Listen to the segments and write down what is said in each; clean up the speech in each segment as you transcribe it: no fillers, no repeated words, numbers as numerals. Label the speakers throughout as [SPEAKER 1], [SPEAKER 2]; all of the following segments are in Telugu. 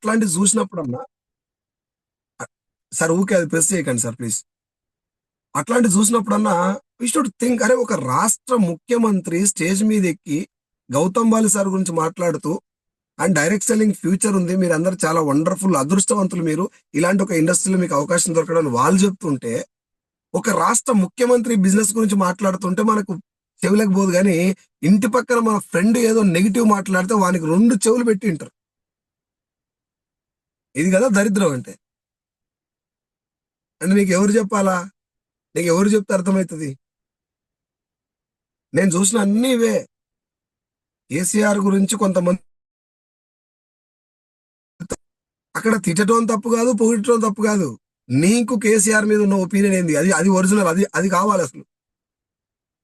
[SPEAKER 1] అట్లాంటివి చూసినప్పుడన్నా సార్ ఊకే అది ప్రెస్ చేయకండి సార్ ప్లీజ్. అట్లాంటివి చూసినప్పుడన్నా వి షుడ్ థింక్, అరే ఒక రాష్ట్ర ముఖ్యమంత్రి స్టేజ్ మీద ఎక్కి గౌతమ్ బాలి సార్ గురించి మాట్లాడుతూ అండ్ డైరెక్ట్ సెల్లింగ్ ఫ్యూచర్ ఉంది, మీరు అందరు చాలా వండర్ఫుల్ అదృష్టవంతులు, మీరు ఇలాంటి ఒక ఇండస్ట్రీలో మీకు అవకాశం దొరకడం వాళ్ళు చెప్తుంటే, ఒక రాష్ట్ర ముఖ్యమంత్రి బిజినెస్ గురించి మాట్లాడుతుంటే మనకు చెవులకు పోదు. కానీ ఇంటి పక్కన మన ఫ్రెండ్ ఏదో నెగిటివ్ మాట్లాడితే వానికి 2 చెవులు పెట్టి ఉంటారు. ఇది కదా దరిద్రం అంటే. అంటే నీకు ఎవరు చెప్పాలా? నీకు ఎవరు చెప్తే అర్థమవుతుంది? నేను చూసిన అన్ని ఇవే. కేసీఆర్ గురించి కొంతమంది అక్కడ తిట్టడం తప్పు కాదు, పొగిడటం తప్పు కాదు. నీకు కేసీఆర్ మీద ఉన్న ఒపీనియన్ ఏంది? అది అది ఒరిజినల్, అది అది కావాలి అసలు.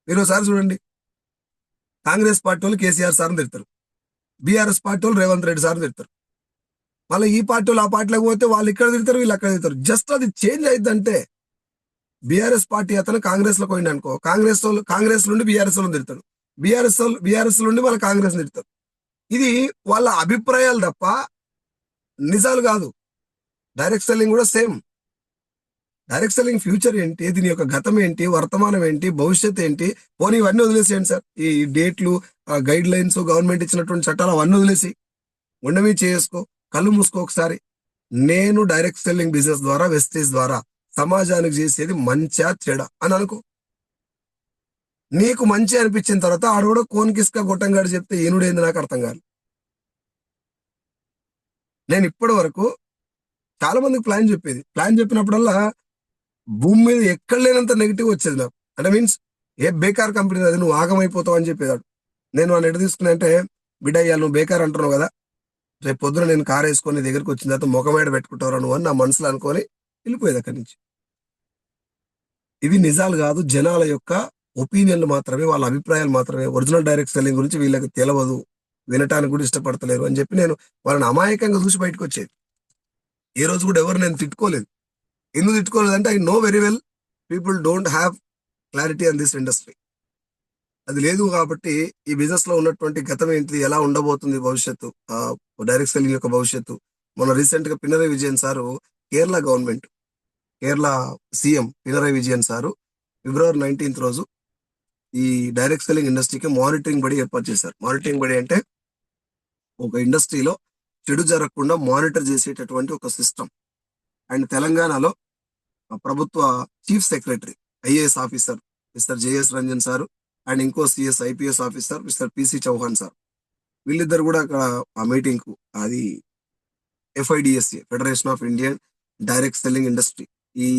[SPEAKER 1] మీరు ఒకసారి చూడండి, కాంగ్రెస్ పార్టీ వాళ్ళు కేసీఆర్ సార్ని తిడతారు, బీఆర్ఎస్ పార్టీ వాళ్ళు రేవంత్ రెడ్డి సార్ని తిడతారు. మళ్ళీ ఈ పార్టీ వాళ్ళు ఆ పార్టీలోకి పోతే వాళ్ళు ఇక్కడ తిడతారు, వీళ్ళు అక్కడ తిడతారు. జస్ట్ అది చేంజ్ అయిద్దంటే. బీఆర్ఎస్ పార్టీ అతను కాంగ్రెస్ లో పోయింది అనుకో, కాంగ్రెస్ నుండి బీఆర్ఎస్ వాళ్ళు తిడతాడు, బీఆర్ఎస్ నుండి మళ్ళీ కాంగ్రెస్ తిడతారు. ఇది వాళ్ళ అభిప్రాయాలు తప్ప నిజాలు కాదు. డైరెక్ట్ సెల్లింగ్ కూడా సేమ్. డైరెక్ట్ సెల్లింగ్ ఫ్యూచర్ ఏంటి, దీని యొక్క గతం ఏంటి, వర్తమానం ఏంటి, భవిష్యత్ ఏంటి, పోనీ ఇవన్నీ వదిలేసేయండి సార్. ఈ డేట్లు, గైడ్ లైన్స్, గవర్నమెంట్ ఇచ్చినటువంటి చట్టాలు అవన్నీ వదిలేసి ఉండవి చేసుకో, కళ్ళు మూసుకో ఒకసారి. నేను డైరెక్ట్ సెల్లింగ్ బిజినెస్ ద్వారా, వెస్టేజ్ ద్వారా సమాజానికి చేసేది మంచా చెడ అని అనుకో. నీకు మంచి అనిపించిన తర్వాత ఆడవాడు కోన్కిస్క గొట్టంగాడు చెప్తే ఈనుడేంది నాకు అర్థం కాదు. నేను ఇప్పటి వరకు చాలా మందికి ప్లాన్ చెప్పినప్పుడల్లా భూమి మీద ఎక్కడ లేనంత నెగిటివ్ వచ్చేది నాకు. అంటే మీన్స్ ఏ బేకార్ కంపెనీ అది, నువ్వు ఆగమైపోతావు అని చెప్పేదాడు. నేను వాడిని ఎటు తీసుకున్నా అంటే, బిడ్డ ఇవాళ నువ్వు బేకార్ అంటున్నావు కదా, రేపు పొద్దున నేను కారు వేసుకొని నీ దగ్గరికి వచ్చిన తర్వాత ముఖమేడ పెట్టుకుంటావు నువ్వు అని నా మనసులో అనుకొని వెళ్ళిపోయేది అక్కడి నుంచి. ఇవి నిజాలు కాదు, జనాల యొక్క ఒపీనియన్లు మాత్రమే, వాళ్ళ అభిప్రాయాలు మాత్రమే. ఒరిజినల్ డైరెక్ట్ సెల్లింగ్ గురించి వీళ్ళకి తెలియదు, వినటానికి కూడా ఇష్టపడతలేరు అని చెప్పి నేను వాళ్ళని అమాయకంగా చూసి బయటకు వచ్చేది. ఏ రోజు కూడా ఎవరు నేను తిట్టుకోలేదు. ఎందుకు తిట్టుకోలేదంటే I know very well people don't have clarity on this industry. అది లేదు కాబట్టి ఈ బిజినెస్ లో ఉన్నటువంటి గతం ఏంటి, ఎలా ఉండబోతుంది భవిష్యత్తు, డైరెక్ట్ సెల్లింగ్ యొక్క భవిష్యత్తు. మొన్న రీసెంట్ గా Pinarayi Vijayan sir, Kerala CM Pinarayi Vijayan sir February 19th రోజు ఈ డైరెక్ట్ సెల్లింగ్ ఇండస్ట్రీకి మానిటరింగ్ బడి ఏర్పాటు చేశారు. మానిటరింగ్ బడి అంటే ఒక ఇండస్ట్రీలో చెడు జరగకుండా మానిటర్ చేసేటటువంటి ఒక సిస్టమ్. అండ్ తెలంగాణలో ప్రభుత్వ chief secretary IAS officer mister JS Ranjan sir and ఇంకో CS IPS officer mister PC Chauhan sir, వీళ్ళిద్దరు కూడా అక్కడ ఆ మీటింగ్ కు, అది FIDSA federation of Indian direct selling industry, ఈ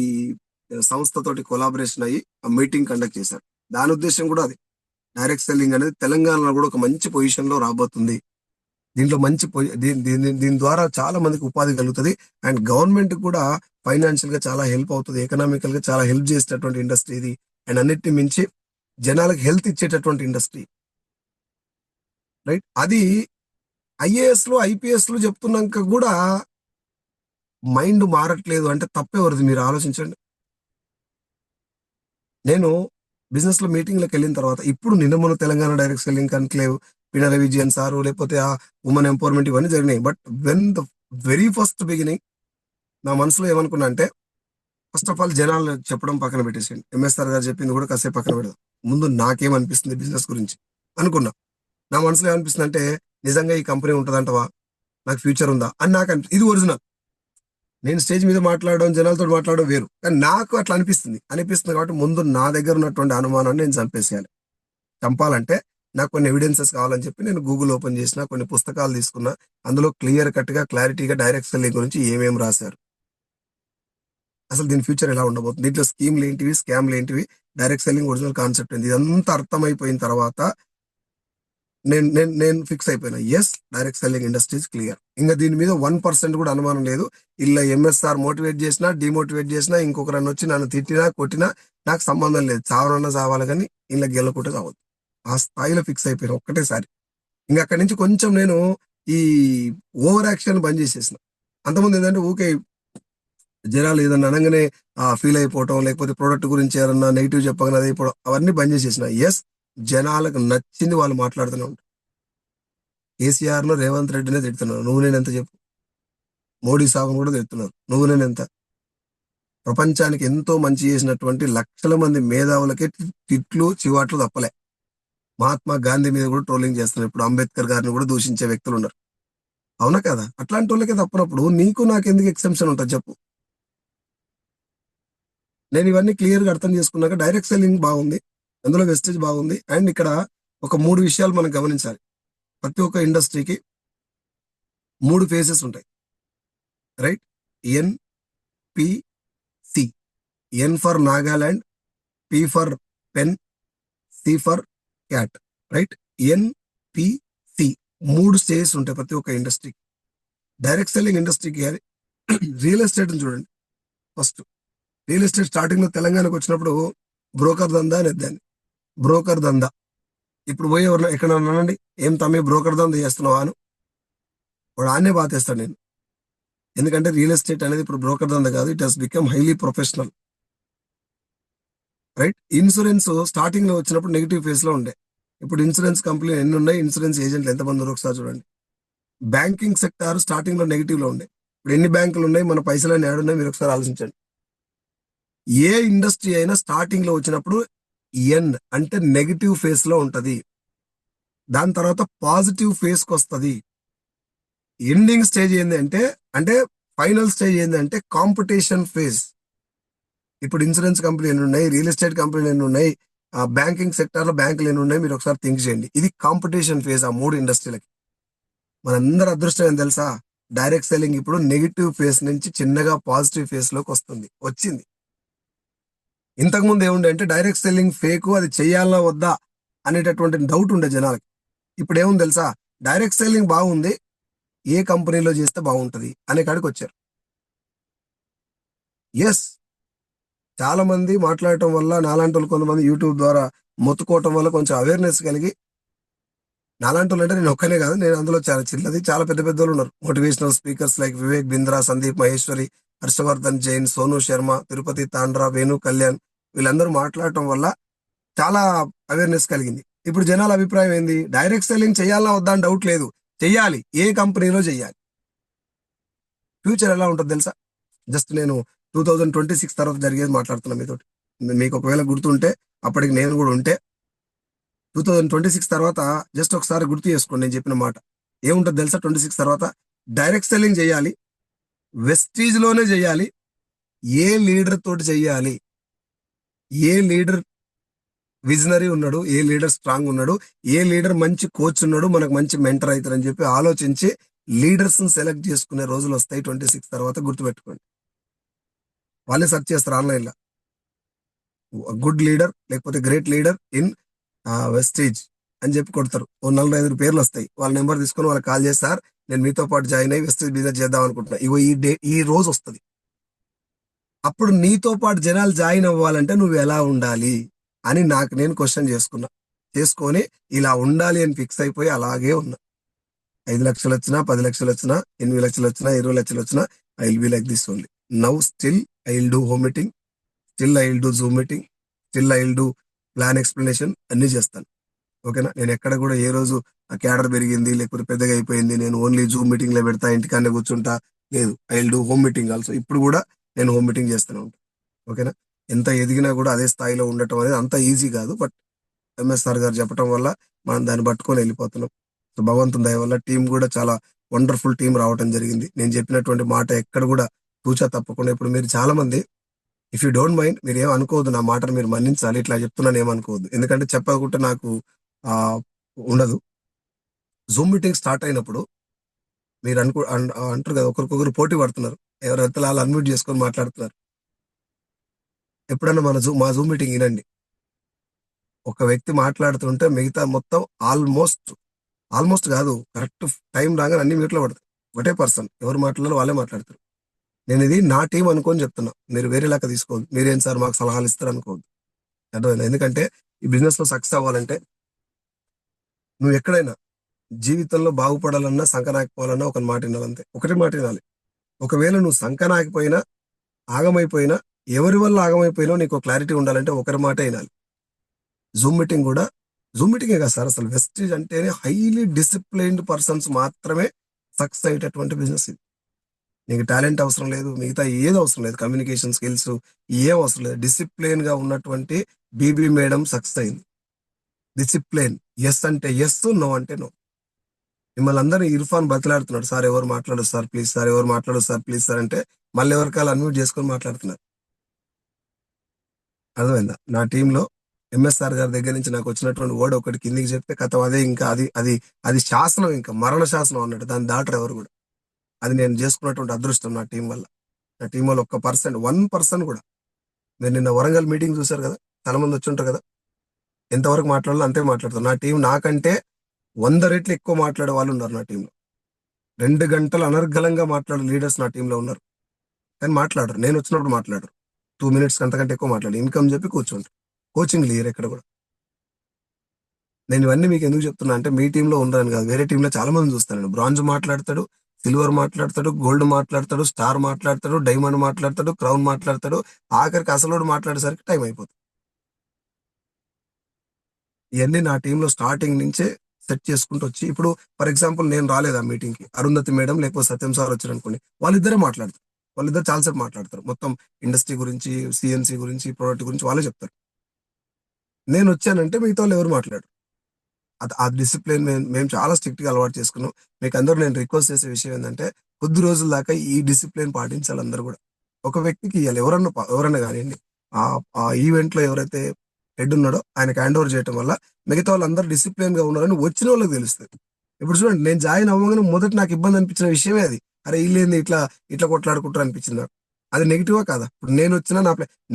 [SPEAKER 1] సంస్థతోటి కొలాబరేషన్ అయ్యి ఆ మీటింగ్ కండక్ట్ చేశారు. దాని ఉద్దేశం కూడా అది. డైరెక్ట్ సెల్లింగ్ అనేది తెలంగాణలో కూడా ఒక మంచి పొజిషన్ లో రాబోతుంది. దీంట్లో మంచి దీని ద్వారా చాలా మందికి ఉపాధి కలుగుతుంది. అండ్ గవర్నమెంట్ కూడా ఫైనాన్షియల్ గా చాలా హెల్ప్ అవుతుంది, ఎకనామికల్ గా చాలా హెల్ప్ చేసేటటువంటి ఇండస్ట్రీ ఇది. అండ్ అన్నిటిని మించి జనాలకు హెల్త్ ఇచ్చేటటువంటి ఇండస్ట్రీ, రైట్? అది IAS లో IPS లో చెప్తున్నాక కూడా మైండ్ మారట్లేదు అంటే తప్పేవరది, మీరు ఆలోచించండి. నేను బిజినెస్ లో మీటింగ్లకు వెళ్ళిన తర్వాత, ఇప్పుడు నిన్న Telangana direct selling conclave, Pinarayi Vijayan sir, లేకపోతే ఆ ఉమెన్ ఎంపవర్మెంట్, ఇవన్నీ జరిగినాయి. But when the very first beginning నా మనసులో ఏమనుకున్నా అంటే, ఫస్ట్ ఆఫ్ ఆల్ జనాలు చెప్పడం పక్కన పెట్టేసేయండి, MSR గారు చెప్పింది కూడా కాసేపు పక్కన పెడదాం, ముందు నాకేమనిపిస్తుంది బిజినెస్ గురించి అనుకున్నా. నా మనసులో ఏమనిపిస్తుంది అంటే, నిజంగా ఈ కంపెనీ ఉంటుందంటవా, నాకు ఫ్యూచర్ ఉందా అని నాకు ఇది ఒరిజినల్. నేను స్టేజ్ మీద మాట్లాడడం, జనాలతో మాట్లాడడం వేరు, కానీ నాకు అట్లా అనిపిస్తుంది కాబట్టి ముందు నా దగ్గర ఉన్నటువంటి అనుమానాన్ని నేను చంపాలంటే నాకు కొన్ని ఎవిడెన్సెస్ కావాలని చెప్పి నేను గూగుల్ ఓపెన్ చేసిన, కొన్ని పుస్తకాలు తీసుకున్నా. అందులో క్లియర్ కట్ గా క్లారిటీగా డైరెక్ట్ సెల్లింగ్ గురించి ఏమేమి రాశారు, అసలు దీని ఫ్యూచర్ ఎలా ఉండబోతుంది, దీంట్లో స్కీమ్లు ఏంటివి, స్కామ్లు ఏంటివి, డైరెక్ట్ సెల్లింగ్ ఒరిజినల్ కాన్సెప్ట్ ఏంటి, ఇదంతా అర్థమైపోయిన తర్వాత నేను ఫిక్స్ అయిపోయినా, yes direct selling industries clear. ఇంకా దీని మీద 1% కూడా అనుమానం లేదు. ఇలా MSR మోటివేట్ చేసినా, డిమోటివేట్ చేసినా, ఇంకొకరన్నా వచ్చి నన్ను తిట్టినా కొట్టినా నాకు సంబంధం లేదు, చావనన్నా చావాలి కానీ ఇలా గెలకుంటే చావద్దు. ఆ స్థాయిలో ఫిక్స్ అయిపోయినా ఒక్కటేసారి. ఇంకా అక్కడి నుంచి కొంచెం నేను ఈ ఓవర్ యాక్షన్ బంద్ చేసేసిన. అంతకుముందు ఏంటంటే ఊకే జనాలు ఏదన్నా అనగానే ఫీల్ అయిపోవటం, లేకపోతే ప్రోడక్ట్ గురించి ఏదన్నా నెగిటివ్ చెప్పగానే అది అయిపోవడం, అవన్నీ బంద్ చేసేసిన. ఎస్, జనాలకు నచ్చింది వాళ్ళు మాట్లాడుతూనే ఉంటారు. KCR లో రేవంత్ రెడ్డినే తిడుతున్నాను, నువ్వు నేను ఎంత చెప్పు. మోడీ సాగును కూడా తిడుతున్నారు. నువ్వు నేను ఎంత? ప్రపంచానికి ఎంతో మంచి చేసినటువంటి లక్షల మంది మేధావులకే తిట్లు చివాట్లు తప్పలే. మహాత్మా గాంధీ మీద కూడా ట్రోలింగ్ చేస్తున్నారు. ఇప్పుడు అంబేద్కర్ గారిని కూడా దూషించే వ్యక్తులు ఉన్నారు. అవునా కదా? అట్లాంటి వాళ్ళకే తప్పనప్పుడు నీకు నాకెందుకు ఎక్సెంప్షన్ ఉంటుంది చెప్పు? నేను ఇవన్నీ క్లియర్‌గా అర్థం చేసుకున్నాక డైరెక్ట్ సెల్లింగ్ బాగుంది. అందులో వెస్టేజ్ బాగుంది. అండ్ ఇక్కడ ఒక 3 విషయాలు మనం గమనించాలి. ప్రతి ఒక్క ఇండస్ట్రీకి 3 ఫేజెస్ ఉంటాయి. Right? N, P, C. N for Nagaland, P for pen, C for cat. Right? N, P, C 3 stages ఉంటాయి ప్రతి ఒక్క ఇండస్ట్రీకి. డైరెక్ట్ సెల్లింగ్ ఇండస్ట్రీకి అది రియల్ ఎస్టేట్‌ని చూడండి ఫస్ట్. రియల్ ఎస్టేట్ స్టార్టింగ్‌లో తెలంగాణకు వచ్చినప్పుడు బ్రోకర్ దందా అనేది దాన్ని. బ్రోకర్ దందా. ఇప్పుడు పోయి ఎవరైనా ఎక్కడన్నా అనండి, "ఏం తమ్మీ బ్రోకర్ దందా చేస్తున్నావా?" అని. వాడు ఆడనే బాతేస్తాడు నేను. ఎందుకంటే రియల్ ఎస్టేట్ అనేది ఇప్పుడు బ్రోకర్ దందా కాదు. It has become highly professional. Right? Insurance స్టార్టింగ్‌లో వచ్చినప్పుడు నెగెటివ్ ఫేజ్‌లో ఉండే. ఇప్పుడు ఇన్సూరెన్స్ కంపెనీలు ఎన్ని ఉన్నాయి? ఇన్సూరెన్స్ ఏజెంట్లు ఎంతమంది ఉన్నారో ఒకసారి చూడండి. బ్యాంకింగ్ సెక్టార్ స్టార్టింగ్‌లో నెగెటివ్‌లో ఉండే. ఇప్పుడు ఎన్ని బ్యాంకులు ఉన్నాయి? మన పైసలన్నీ ఏడున్నాయి? మీరు ఒకసారి ఆలోచించండి. ఏ ఇండస్ట్రీ అయినా స్టార్టింగ్‌లో వచ్చినప్పుడు ఎన్ అంటే నెగెటివ్ ఫేజ్‌లో ఉంటది. దాని తర్వాత పాజిటివ్ ఫేజ్‌కొస్తది. ఎండింగ్ స్టేజ్ ఏందంటే అంటే ఫైనల్ స్టేజ్ ఏందంటే కాంపిటీషన్ ఫేజ్. ఇప్పుడు ఇన్సూరెన్స్ కంపెనీ ఎన్నున్నాయి? రియల్ ఎస్టేట్ కంపెనీలు ఎన్నున్నాయి? బ్యాంకింగ్ సెక్టార్‌లో బ్యాంకులు ఎన్నున్నాయి? మీరు ఒకసారి థింక్ చేయండి. ఇది కాంపిటీషన్ ఫేజ్ ఆ 3 ఇండస్ట్రీలకి. మనందరి అదృష్టం ఏం తెలుసా? డైరెక్ట్ సెల్లింగ్ ఇప్పుడు నెగెటివ్ ఫేజ్ నుంచి చిన్నగా పాజిటివ్ ఫేజ్‌లోకి వస్తుంది. వచ్చింది. ఇంతకుముందు ఏముండే అంటే డైరెక్ట్ సెల్లింగ్ ఫేకు, అది చెయ్యాలా వద్దా అనేటటువంటి డౌట్ ఉండే జనాలకి. ఇప్పుడేముంది తెలుసా? డైరెక్ట్ సెల్లింగ్ బాగుంది. ఏ కంపెనీలో చేస్తే బాగుంటది అనే కాడికొచ్చారు. యెస్. చాలా మంది మాట్లాడటం వల్ల నాలాంటోళ్ళు కొంతమంది యూట్యూబ్ ద్వారా మొత్తుకోవటం వల్ల కొంచెం అవేర్‌నెస్ కలిగి నాలాంటోళ్ళంటే నేను ఒక్కనే కాదు. నేను అందులో చాలా చిన్నది చాలా పెద్ద పెద్దోళ్ళున్నారు. Motivational speakers like Vivek Bindra, Sandeep Maheshwari, Harshavardhan Jain, Sonu Sharma, Tirupati Tandra, Venu Kalyan వీళ్ళందరూ మాట్లాడటం వల్ల చాలా అవేర్‌నెస్ కలిగింది. ఇప్పుడు జనాల అభిప్రాయం ఏంది? డైరెక్ట్ సెల్లింగ్ చేయాలా వద్దా అని డౌట్ లేదు. చెయ్యాలి. ఏ కంపెనీలో చెయ్యాలి. ఫ్యూచర్ ఎలా ఉంటది తెలుసా? జస్ట్ నేను 2026 తర్వాత జరిగేది మాట్లాడుతున్నా మీతోటి. మీకు ఒకవేళ గుర్తుంటే అప్పటికి నేను గూడా ఉంటే 2026 తర్వాత జస్ట్ ఒకసారి గుర్తు చేసుకోండి నేను చెప్పిన మాట. ఏముంటది తెలుసా 26 తర్వాత? డైరెక్ట్ సెల్లింగ్ చేయాలి. వెస్టీజ్‌లోనే చేయాలి. ఏ లీడర్ తోటి చెయ్యాలి? ఏ లీడర్ విజనరీ ఉన్నాడు? ఏ లీడర్ స్ట్రాంగ్ ఉన్నాడు? ఏ లీడర్ మంచి కోచ్ ఉన్నాడు? మనకు మంచి మెంటర్ అయితారని చెప్పి ఆలోచించి లీడర్స్‌ని సెలెక్ట్ చేసుకునే రోజులొస్తాయి 26 తర్వాత గుర్తుపెట్టుకోండి. వాళ్ళే సెర్చ్ చేస్తారు ఆన్‌లైన్‌ల. గుడ్ లీడర్ లేకపోతే గ్రేట్ లీడర్ ఇన్ వెస్టేజ్ అని చెప్పి కొడతారు. ఓ 4, 5 పేర్లొస్తాయి. వాళ్ళ నంబర్ తీసుకొని వాళ్ళకి కాల్ చేసి, "సార్ నేను మీతో పాటు జాయిన్ అయ్యి వెస్టేజ్ బిజినెస్ చేద్దాం అనుకుంటున్నా." ఇగో ఈ రోజొస్తది. అప్పుడు నీతో పాటు జనాలు జాయిన్ అవ్వాలంటే నువ్వెలా ఉండాలి? అని నాకు నేను క్వెషన్ చేసుకున్నా. చేసుకొని ఇలా ఉండాలి అని ఫిక్స్ అయిపోయి అలాగే ఉన్నా. 5,00,000 వచ్చినా, 10,00,000 వచ్చినా, 8,00,000 వచ్చినా, 20,00,000 వచ్చినా I will be like this only. Now still I will do home meeting. Still I will do Zoom meeting. Still I will do plan explanation అన్నీ చేస్తాను. ఓకేనా? నేనెక్కడ గూడా ఏ రోజు క్యాడర్ పెరిగింది, లేకపోతే పెద్దగా అయిపోయింది. నేను ఓన్లీ జూమ్ మీటింగ్‌లే పెడతా, ఇంటికాడనే కూర్చుంటా. లేదు. I will do home meeting also. ఇప్పుడు గూడా నేను హోమ్ మీటింగ్ చేస్తూనే ఉంటా. ఓకేనా? ఎంత ఎదిగినా గూడా అదే స్థాయిలో ఉండటం అనేది అంత ఈజీ గాదు. బట్ ఎంఎస్ఆర్ గారు చెప్పటం వల్ల మనం దాన్ని పట్టుకొని ఎళ్ళిపోతున్నాం. సో, భగవంతుని దయ వల్ల టీమ్ గూడా చాలా వండర్‌ఫుల్ టీమ్ రావటం జరిగింది. నేను చెప్పినటువంటి మాట ఎక్కడ గూడా తూచా తప్పకుండా ఇప్పుడు మీరు చాలా మంది ఇఫ్ యూ డోంట్ మైండ్ మీరేం అనుకోవద్దు. నా మాటను మీరు మన్నించాలి. ఇట్లా చెప్తున్నాను ఏమనుకోవద్దు. ఎందుకంటే చెప్పకుంటే నాకు ఆహ్, ఉండదు. జూమ్ మీటింగ్ స్టార్ట్ అయినప్పుడు మీరు అంటారు కదా! ఒకరికొకరు పోటీ పడుతున్నారు. ఎవరెంతల ఆళ్ళు అన్‌మ్యూట్ చేసుకొని మాట్లాడుతున్నారు. ఎప్పుడన్నా మా జూమ్ మీటింగ్ ఇనండి. ఒక వ్యక్తి మాట్లాడుతుంటే మిగతా మొత్తం ఆల్మోస్ట్ కాదు. కరెక్ట్ టైమ్ రాగానే అన్ని మ్యూట్‌లో పడతాయి. ఒకటే పర్సన్ ఎవరు మాట్లాడాలో వాళ్ళే మాట్లాడతారు. నేనిది నా టీమ్ అనుకోని చెప్తున్నా. మీరు వేరేలాగా తీసుకోవద్దు. మీరేంటి సార్ మాకు సలహాలు ఇస్తారు అనుకోవద్దు. అర్థమైందా? ఎందుకంటే ఈ బిజినెస్‌లో సక్సెస్ అవ్వాలంటే నువ్వెక్కడైనా జీవితంలో బాగుపడాలన్నా, సంకనాకపోవాలన్నా ఒక మాట వినాలంతే. ఒకటే మాట వినాలి. ఒకవేళ నువ్వు సంకనాకిపోయినా, ఆగమైపోయినా, ఎవరి వల్ల ఆగమైపోయినావో నీకో క్లారిటీ ఉండాలంటే ఒకరి మాటే ఇనాలి. జూమ్ మీటింగ్ గూడా జూమ్ మీటింగే కాదు సార్ అసలు వెస్టీజ్ అంటేనే హైలీ డిసిప్లైన్డ్ పర్సన్స్ మాత్రమే సక్సెస్ అయ్యేటటువంటి బిజినెస్ ఇది. నీకు టాలెంట్ అవసరం లేదు, మిగతా ఏది అవసరం లేదు, కమ్యూనికేషన్ స్కిల్స్ ఏం అవసరం లేదు. డిసిప్లిన్ గా ఉన్నటువంటి బీబీ మేడం సక్సెస్ అయింది. డిసిప్లిన్, ఎస్ అంటే ఎస్, నో అంటే నో. మిమ్మల్ని అందరూ ఇర్ఫాన్ బతిలాడుతున్నాడు, సార్ ఎవరు మాట్లాడు సార్ ప్లీజ్, సార్ ఎవరు మాట్లాడు సార్ ప్లీజ్ సార్ అంటే మళ్ళీ ఎవరికాలు అన్మ్యూట్ చేసుకొని మాట్లాడుతున్నారు. అర్థమైందా? నా టీంలో ఎంఎస్ఆర్ గారి దగ్గర నుంచి నాకు వచ్చినటువంటి వర్డ్ ఒకటి కిందికి చెప్తే కథ అదే, ఇంకా అది అది అది శాసనం, ఇంకా మరణ శాసనం అన్నట్టు. దాన్ని దాటరు ఎవరు కూడా. అది నేను చేసుకున్నటువంటి అదృష్టం నా టీం వల్ల. నా టీం వల్ల 1% కూడా. మీరు నిన్న వరంగల్ మీటింగ్ చూశారు కదా, చాలా మంది వచ్చి ఉంటారు కదా. ఎంతవరకు మాట్లాడాలో అంతే మాట్లాడతారు. నా టీం నాకంటే 100 రెట్లు ఎక్కువ మాట్లాడే వాళ్ళు ఉన్నారు నా టీంలో. 2 గంటలు అనర్గళంగా మాట్లాడే లీడర్స్ నా టీంలో ఉన్నారు. కానీ మాట్లాడరు, నేను వచ్చినప్పుడు మాట్లాడరు. 2 మినిట్స్ అంతకంటే ఎక్కువ మాట్లాడు, ఇన్కమ్ చెప్పి కూర్చుంటారు. కోచింగ్ లేరు ఎక్కడ కూడా. నేను ఇవన్నీ మీకు ఎందుకు చెప్తున్నా అంటే మీ టీంలో ఉండరని కాదు, వేరే టీంలో చాలా మంది చూస్తాను. బ్రాంజ్ మాట్లాడతాడు, సిల్వర్ మాట్లాడతాడు, గోల్డ్ మాట్లాడతాడు, స్టార్ మాట్లాడతాడు, డైమండ్ మాట్లాడతాడు, క్రౌన్ మాట్లాడతాడు. ఆఖరికి అసలు మాట్లాడేసరికి టైం అయిపోతుంది. ఇవన్నీ నా టీంలో స్టార్టింగ్ నుంచే సెట్ చేసుకుంటూ వచ్చి, ఇప్పుడు ఫర్ ఎగ్జాంపుల్ నేను రాలేదు ఆ మీటింగ్ కి, అరుంధతి మేడం లేకపోతే సత్యం సార్ వచ్చారు అనుకోండి, వాళ్ళిద్దరే మాట్లాడతారు. వాళ్ళిద్దరు చాలాసేపు మాట్లాడతారు, మొత్తం ఇండస్ట్రీ గురించి, సిఎన్సి గురించి, ప్రోడక్ట్ గురించి వాళ్ళే చెప్తారు. నేను వచ్చానంటే మిగతా వాళ్ళు ఎవరు మాట్లాడరు. ఆ డిసిప్లిన్ మేము చాలా స్ట్రిక్ట్ గా అలవాటు చేసుకున్నాం. మీకు అందరూ నేను రిక్వెస్ట్ చేసే విషయం ఏంటంటే, కొద్ది రోజుల దాకా ఈ డిసిప్లిన్ పాటించాలి అందరూ కూడా. ఒక వ్యక్తికి ఇవ్వాలి, ఎవరన్నా కానివ్వండి. ఆ ఆ ఈవెంట్ లో ఎవరైతే హెడ్ ఉన్నాడో ఆయనకి హ్యాండ్ ఓవర్ చేయడం వల్ల మిగతా వాళ్ళందరూ డిసిప్లిన్ గా ఉన్నారని వచ్చిన వాళ్ళకి తెలుస్తుంది. ఇప్పుడు చూడండి, నేను జాయిన్ అవ్వగానే మొదట నాకు ఇబ్బంది అనిపించిన విషయమే అది. అరే వీళ్ళేంది ఇట్లా ఇట్లా కొట్లాడుకుంటారు అనిపించింది నాకు. అది నెగిటివా కాదా? ఇప్పుడు నేను వచ్చినా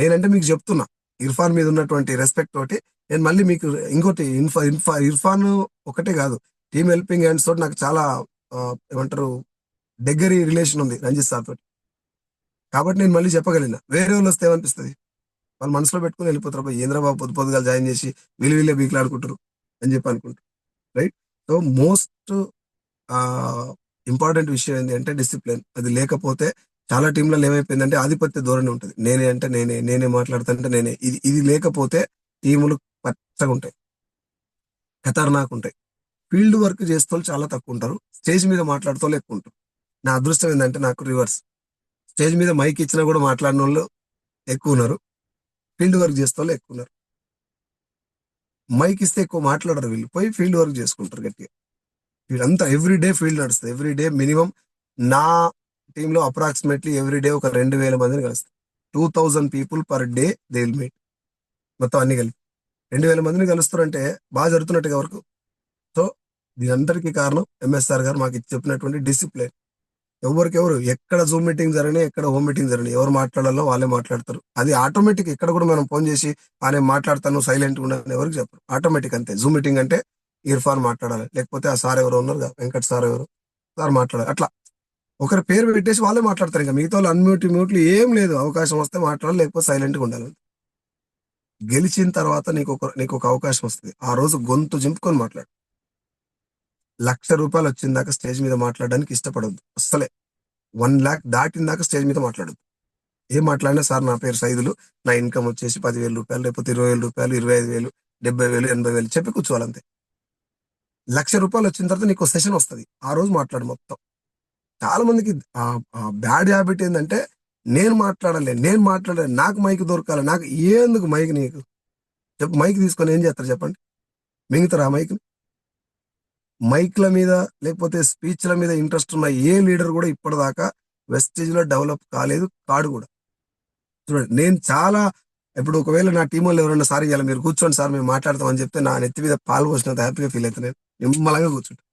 [SPEAKER 1] నేనంటే మీకు చెప్తున్నా, ఇర్ఫాన్ మీద ఉన్నటువంటి రెస్పెక్ట్ తోటి నేను మళ్ళీ మీకు ఇంకోటి ఇర్ఫాన్ ఒకటే కాదు, టీమ్ హెల్పింగ్ హ్యాండ్స్ తోటి నాకు చాలా ఏమంటారు దగ్గరి రిలేషన్ ఉంది రంజిత్ సార్ తోటి. కాబట్టి నేను మళ్ళీ చెప్పగలిగిన. వేరే వాళ్ళు వస్తే ఏమనిపిస్తుంది, వాళ్ళు మనసులో పెట్టుకుని వెళ్ళిపోతారు, అబ్బా ఏంద్రా బాబు పొద్దు పొద్దుగా జాయిన్ చేసి వీళ్ళే బీకులాడుకుంటారు అని చెప్పి అనుకుంటారు. రైట్. సో మోస్ట్ ఇంపార్టెంట్ విషయం ఏంటి అంటే డిసిప్లిన్. అది లేకపోతే చాలా టీంలలో ఏమైపోయిందంటే ఆధిపత్య ధోరణి ఉంటుంది. నేనే అంటే నేనే, నేనే మాట్లాడుతుంటే నేనే. ఇది ఇది లేకపోతే టీములు పచ్చగా ఉంటాయి, ఖతర్నాక్ ఉంటాయి. ఫీల్డ్ వర్క్ చేస్తూ చాలా తక్కువ ఉంటారు, స్టేజ్ మీద మాట్లాడుతూ ఎక్కువ ఉంటారు. నా అదృష్టం ఏంటంటే నాకు రివర్స్. స్టేజ్ మీద మైక్ ఇచ్చినా కూడా మాట్లాడిన వాళ్ళు ఎక్కువ ఉన్నారు, ఫీల్డ్ వర్క్ చేస్తే వాళ్ళు ఎక్కువ ఉన్నారు. మైక్ ఇస్తే ఎక్కువ మాట్లాడరు, వీళ్ళు పోయి ఫీల్డ్ వర్క్ చేసుకుంటారు గట్టిగా. వీళ్ళంతా ఎవ్రీ డే ఫీల్డ్ నడుస్తుంది, ఎవ్రీ డే మినిమం. నా టీంలో అప్రాక్సిమేట్లీ ఎవ్రీ డే ఒక 2,000 మందిని కలుస్తారు. 2,000 people per day they will meet, మొత్తం అన్ని కలిపి 2,000 మందిని కలుస్తారంటే బాగా జరుగుతున్నట్టుగా వరకు. సో దీనందరికీ కారణం ఎంఎస్ఆర్ గారు మాకు చెప్పినటువంటి డిసిప్లిన్. ఎవరికెవరు ఎక్కడ జూమ్ మీటింగ్ జరిగినా, ఎక్కడ హోమ్ మీటింగ్ జరిగినా ఎవరు మాట్లాడాలో వాళ్ళే మాట్లాడతారు. అది ఆటోమేటిక్. ఎక్కడ కూడా మనం ఫోన్ చేసి నేను మాట్లాడతాను సైలెంట్ ఉండని ఎవరికి చెప్పరు, ఆటోమేటిక్ అంతే. జూమ్ మీటింగ్ అంటే ఇర్ఫాన్ మాట్లాడాలి, లేకపోతే ఆ సార్ ఎవరు ఉన్నారు కదా, వెంకట్ సార్ ఎవరు, సార్ మాట్లాడాలి. అట్లా ఒకరి పేరు పెట్టేసి వాళ్ళే మాట్లాడతారు. ఇంకా మిగతా వాళ్ళు మ్యూట్లు ఏం లేదు, అవకాశం వస్తే మాట్లాడాలి, లేకపోతే సైలెంట్గా ఉండాలి. గెలిచిన తర్వాత నీకు ఒక అవకాశం వస్తుంది, ఆ రోజు గొంతు చింపుకొని మాట్లాడు. ₹1,00,000 వచ్చిన దాకా స్టేజ్ మీద మాట్లాడడానికి ఇష్టపడద్దు అస్సలే. 1,00,000 దాటిన దాకా స్టేజ్ మీద మాట్లాడద్దు. ఏం మాట్లాడినా సార్ నా పేరు సైదులు, నా ఇన్కమ్ వచ్చేసి ₹10,000, లేకపోతే ₹20,000, 25,000, 70,000, 80,000 చెప్పి కూర్చోవాలంతే. ₹1,00,000 వచ్చిన తర్వాత నీకు సెషన్ వస్తుంది, ఆ రోజు మాట్లాడు మొత్తం. చాలా మందికి బ్యాడ్ హ్యాబిట్ ఏంటంటే, నేను మాట్లాడాలి, నాకు మైక్ దొరకాలి, నాకు ఎందుకు మైక్ నీకు చెప్పు. మైక్ తీసుకొని ఏం చేస్తారు చెప్పండి? మింగుతారా మైక్? మైక్ల మీద లేకపోతే స్పీచ్ల మీద ఇంట్రెస్ట్ ఉన్న ఏ లీడర్ కూడా ఇప్పటిదాకా వెస్టేజ్ లో డెవలప్ కాలేదు, కాడు కూడా. చూడండి, నేను చాలా ఇప్పుడు ఒకవేళ నా టీం వాళ్ళు ఎవరైనా సార్ ఇవ్వాలి మీరు కూర్చోండి సార్ మేము మాట్లాడతాం అని చెప్తే నా నెత్తి మీద పాలు పోసినంత హ్యాపీగా ఫీల్ అవుతాను, నేను నిమ్మలంగా కూర్చుంటాను.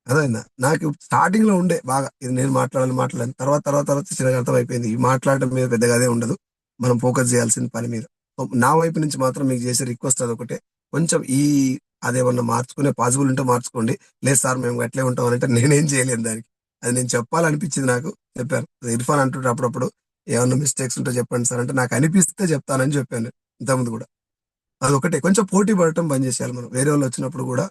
[SPEAKER 1] అదైందా? నాకు స్టార్టింగ్ లో ఉండే బాగా ఇది నేను మాట్లాడాలి తర్వాత తర్వాత తర్వాత చిన్నగా అర్థం అయిపోయింది, ఈ మాట్లాడడం మీద పెద్దగా అదే ఉండదు, మనం ఫోకస్ చేయాల్సిన పని మీద. సో, నా వైపు నుంచి మాత్రం మీకు చేసే రిక్వెస్ట్ అదొకటే, కొంచెం అదేమన్నా మార్చుకునే పాసిబుల్ ఉంటే మార్చుకోండి. లేదు సార్ మేము అట్లే ఉంటాం అంటే నేనేం చేయలేను దానికి. అది నేను చెప్పాలనిపించింది, నాకు చెప్పాను. ఇర్ఫాన్ అంటుంటే అప్పుడప్పుడు ఏమన్నా మిస్టేక్స్ ఉంటే చెప్పండి సార్ అంటే, నాకు అనిపిస్తే చెప్తానని చెప్పాను ఇంతకుముందు కూడా. అదొకటే, కొంచెం పోటీ పడటం బంద్ చేసేయాలి మనం. వేరే వాళ్ళు వచ్చినప్పుడు కూడా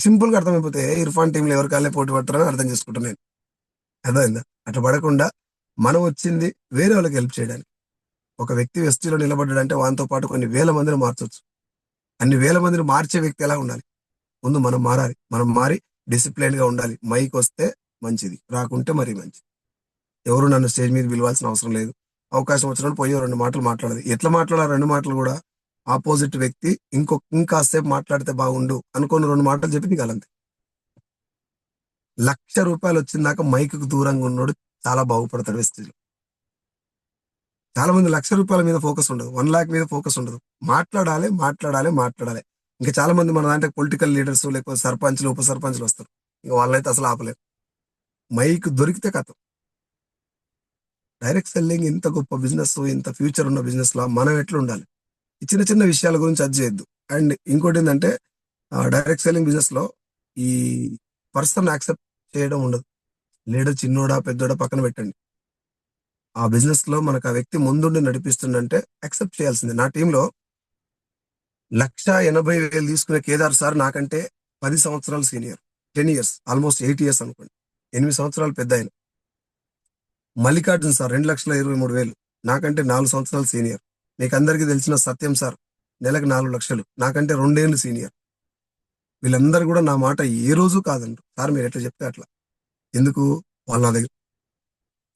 [SPEAKER 1] సింపుల్ గా అర్థమైపోతే ఇర్ఫాన్ టీంలో ఎవరి కాళ్ళే పోటీ పడతారని అర్థం చేసుకుంటాను నేను. అర్థమైందా? అట్లా పడకుండా మనం వచ్చింది వేరే వాళ్ళకి హెల్ప్ చేయడానికి. ఒక వ్యక్తి వెస్టీలో నిలబడ్డాడంటే వానితో పాటు కొన్ని వేల మందిని మార్చొచ్చు. అన్ని వేల మందిని మార్చే వ్యక్తి ఎలా ఉండాలి? ముందు మనం మారాలి, మనం మారి డిసిప్లైన్ గా ఉండాలి. మైక్ వస్తే మంచిది, రాకుంటే మరీ మంచిది. ఎవరు నన్ను స్టేజ్ మీద పిలవాల్సిన అవసరం లేదు. అవకాశం వచ్చినప్పుడు పోయి 2 మాటలు మాట్లాడాలి. ఎట్లా మాట్లాడాలి 2 మాటలు గూడా? ఆపోజిట్ వ్యక్తి ఇంకాసేపు మాట్లాడితే బాగుండు అనుకోని 2 మాటలు చెప్పి దిగాలంతే. రూ. 1,00,000 వచ్చిందాక మైక్‌కి దూరంగా ఉన్నోడు చాలా బాగుపడతాడు వెస్టేజ్‌లో. చాలా మంది రూ. 1,00,000 మీద ఫోకస్ ఉండదు. 1,00,000 మీద ఫోకస్ ఉండదు. మాట్లాడాలి, మాట్లాడాలి, మాట్లాడాలి. ఇంకా చాలా మంది మన దాంట్లో పొలిటికల్ లీడర్స్ లేకపోతే సర్పంచ్‌లు, ఉప సర్పంచ్‌లు వస్తారు. ఇక వాళ్ళనైతే అసలు ఆపలేం. మైక్ దొరికితే కథం. డైరెక్ట్ సెల్లింగ్ ఇంత గొప్ప బిజినెస్, ఇంత ఫ్యూచర్ ఉన్న బిజినెస్‌లో మనం ఎట్లుండాలి? ఈ చిన్న చిన్న విషయాల గురించి అది చేయొద్దు. అండ్ ఇంకోటేందంటే డైరెక్ట్ సెల్లింగ్ బిజినెస్‌లో ఈ పర్సన్ యాక్సెప్ట్ చేయడం ఉండదు. లీడర్ చిన్నోడా, పెద్దోడా పక్కన పెట్టండి. ఆ బిజినెస్‌లో మనకు ఆ వ్యక్తి ముందుండి నడిపిస్తుండంటే యాక్సెప్ట్ చేయాల్సిందే. నా టీమ్‌లో 1,80,000 తీసుకునే కేదార్ సార్ నాకంటే 10 సంవత్సరాలు సీనియర్. 10 ఇయర్స్, ఆల్‌మోస్ట్ 8 ఇయర్స్ అనుకోండి. 8 సంవత్సరాలు పెద్దాయన. మల్లికార్జున్ సార్ 2,23,000 నాకంటే 4 సంవత్సరాలు సీనియర్. మీకందరికీ తెలిసిన సత్యం సార్ నెలకు 4,00,000 నాకంటే 2 ఏళ్ళు సీనియర్. వీళ్ళందరూ గూడా నా మాట ఏ రోజు కాదనరు. సార్ మీరెట్లా చెప్తే అట్లా. ఎందుకు? వాళ్ళు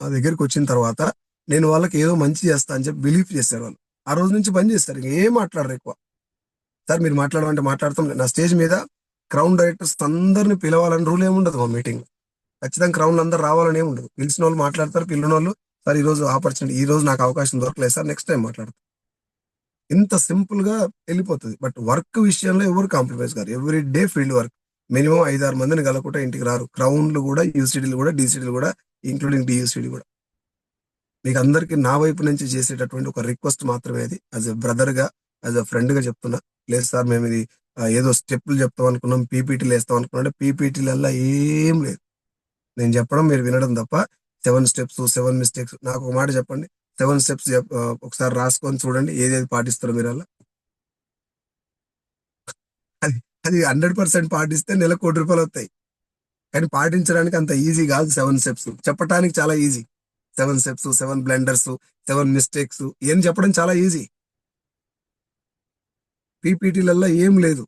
[SPEAKER 1] నా దగ్గరికొచ్చిన తర్వాత నేను వాళ్ళకి ఏదో మంచి చేస్తా అని చెప్పి బిలీవ్ చేశారు వాళ్ళు. ఆ రోజు నుంచి బంద్ చేశారు. ఇంకేం మాట్లాడరు ఎక్కువ. సార్ మీరు మాట్లాడమంటే మాట్లాడతాం. నా స్టేజ్ మీద క్రౌన్ డైరెక్టర్స్ అందరిని పిలవాలని రూల్ ఏముండదు మా మీటింగ్. ఖచ్చితంగా క్రౌన్‌లో అందరూ రావాలని ఏముండదు. పిలిచినోళ్ళు మాట్లాడతారు. పిలవనోళ్ళు సార్ ఈరోజు ఆపర్చునిటీ ఈరోజు నాకు అవకాశం దొరకలేదు సార్ నెక్స్ట్ టైమ్ మాట్లాడతా. ఇంత సింపుల్‌గా ఎళ్ళిపోతది. బట్ వర్క్ విషయంలో ఎవరు కాంప్రమైజ్ గారు. Every day field work. Minimum 5, 6 మందిని కలవకుంటే ఇంటికి రారు. క్రౌన్‌లు గూడా, యూసీడీలు గూడా, డీసీడీలు గూడా ఇంక్లూడింగ్ డీయూసీడీ గూడా. మీకందరికి నా వైపు నుంచి చేసేటటువంటి ఒక రిక్వెస్ట్ మాత్రమే అది. యాస్ ఎ బ్రదర్‌గా, యాస్ ఎ ఫ్రెండ్‌గా చెప్తున్నా. లేదు సార్ మేమిది ఏదో స్టెప్పులు చెప్తాం అనుకున్నాం, పీపీటీలేస్తాం అనుకున్నాం అంటే పీపీటీలల్లా ఏం లేదు. నేను చెప్పడం మీరు వినడం తప్ప 7 స్టెప్స్, 7 మిస్టేక్స్ నాకొక మాట చెప్పండి. 7 స్టెప్స్ ఒకసారి రాసుకొని చూడండి. ఏదేది పాటిస్తారో మీరల్లా. అది అది 100% పాటిస్తే నెలకు రూ. 1,00,00,000 కానీ పాటించడానికి అంత ఈజీ గాదు 7 స్టెప్స్. చెప్పటానికి చాలా ఈజీ. 7 స్టెప్స్, 7 బ్లండర్స్, 7 మిస్టేక్స్ ఇయన్నీ చెప్పడం చాలా ఈజీ. పీపీటీలల్లో ఏం లేదు.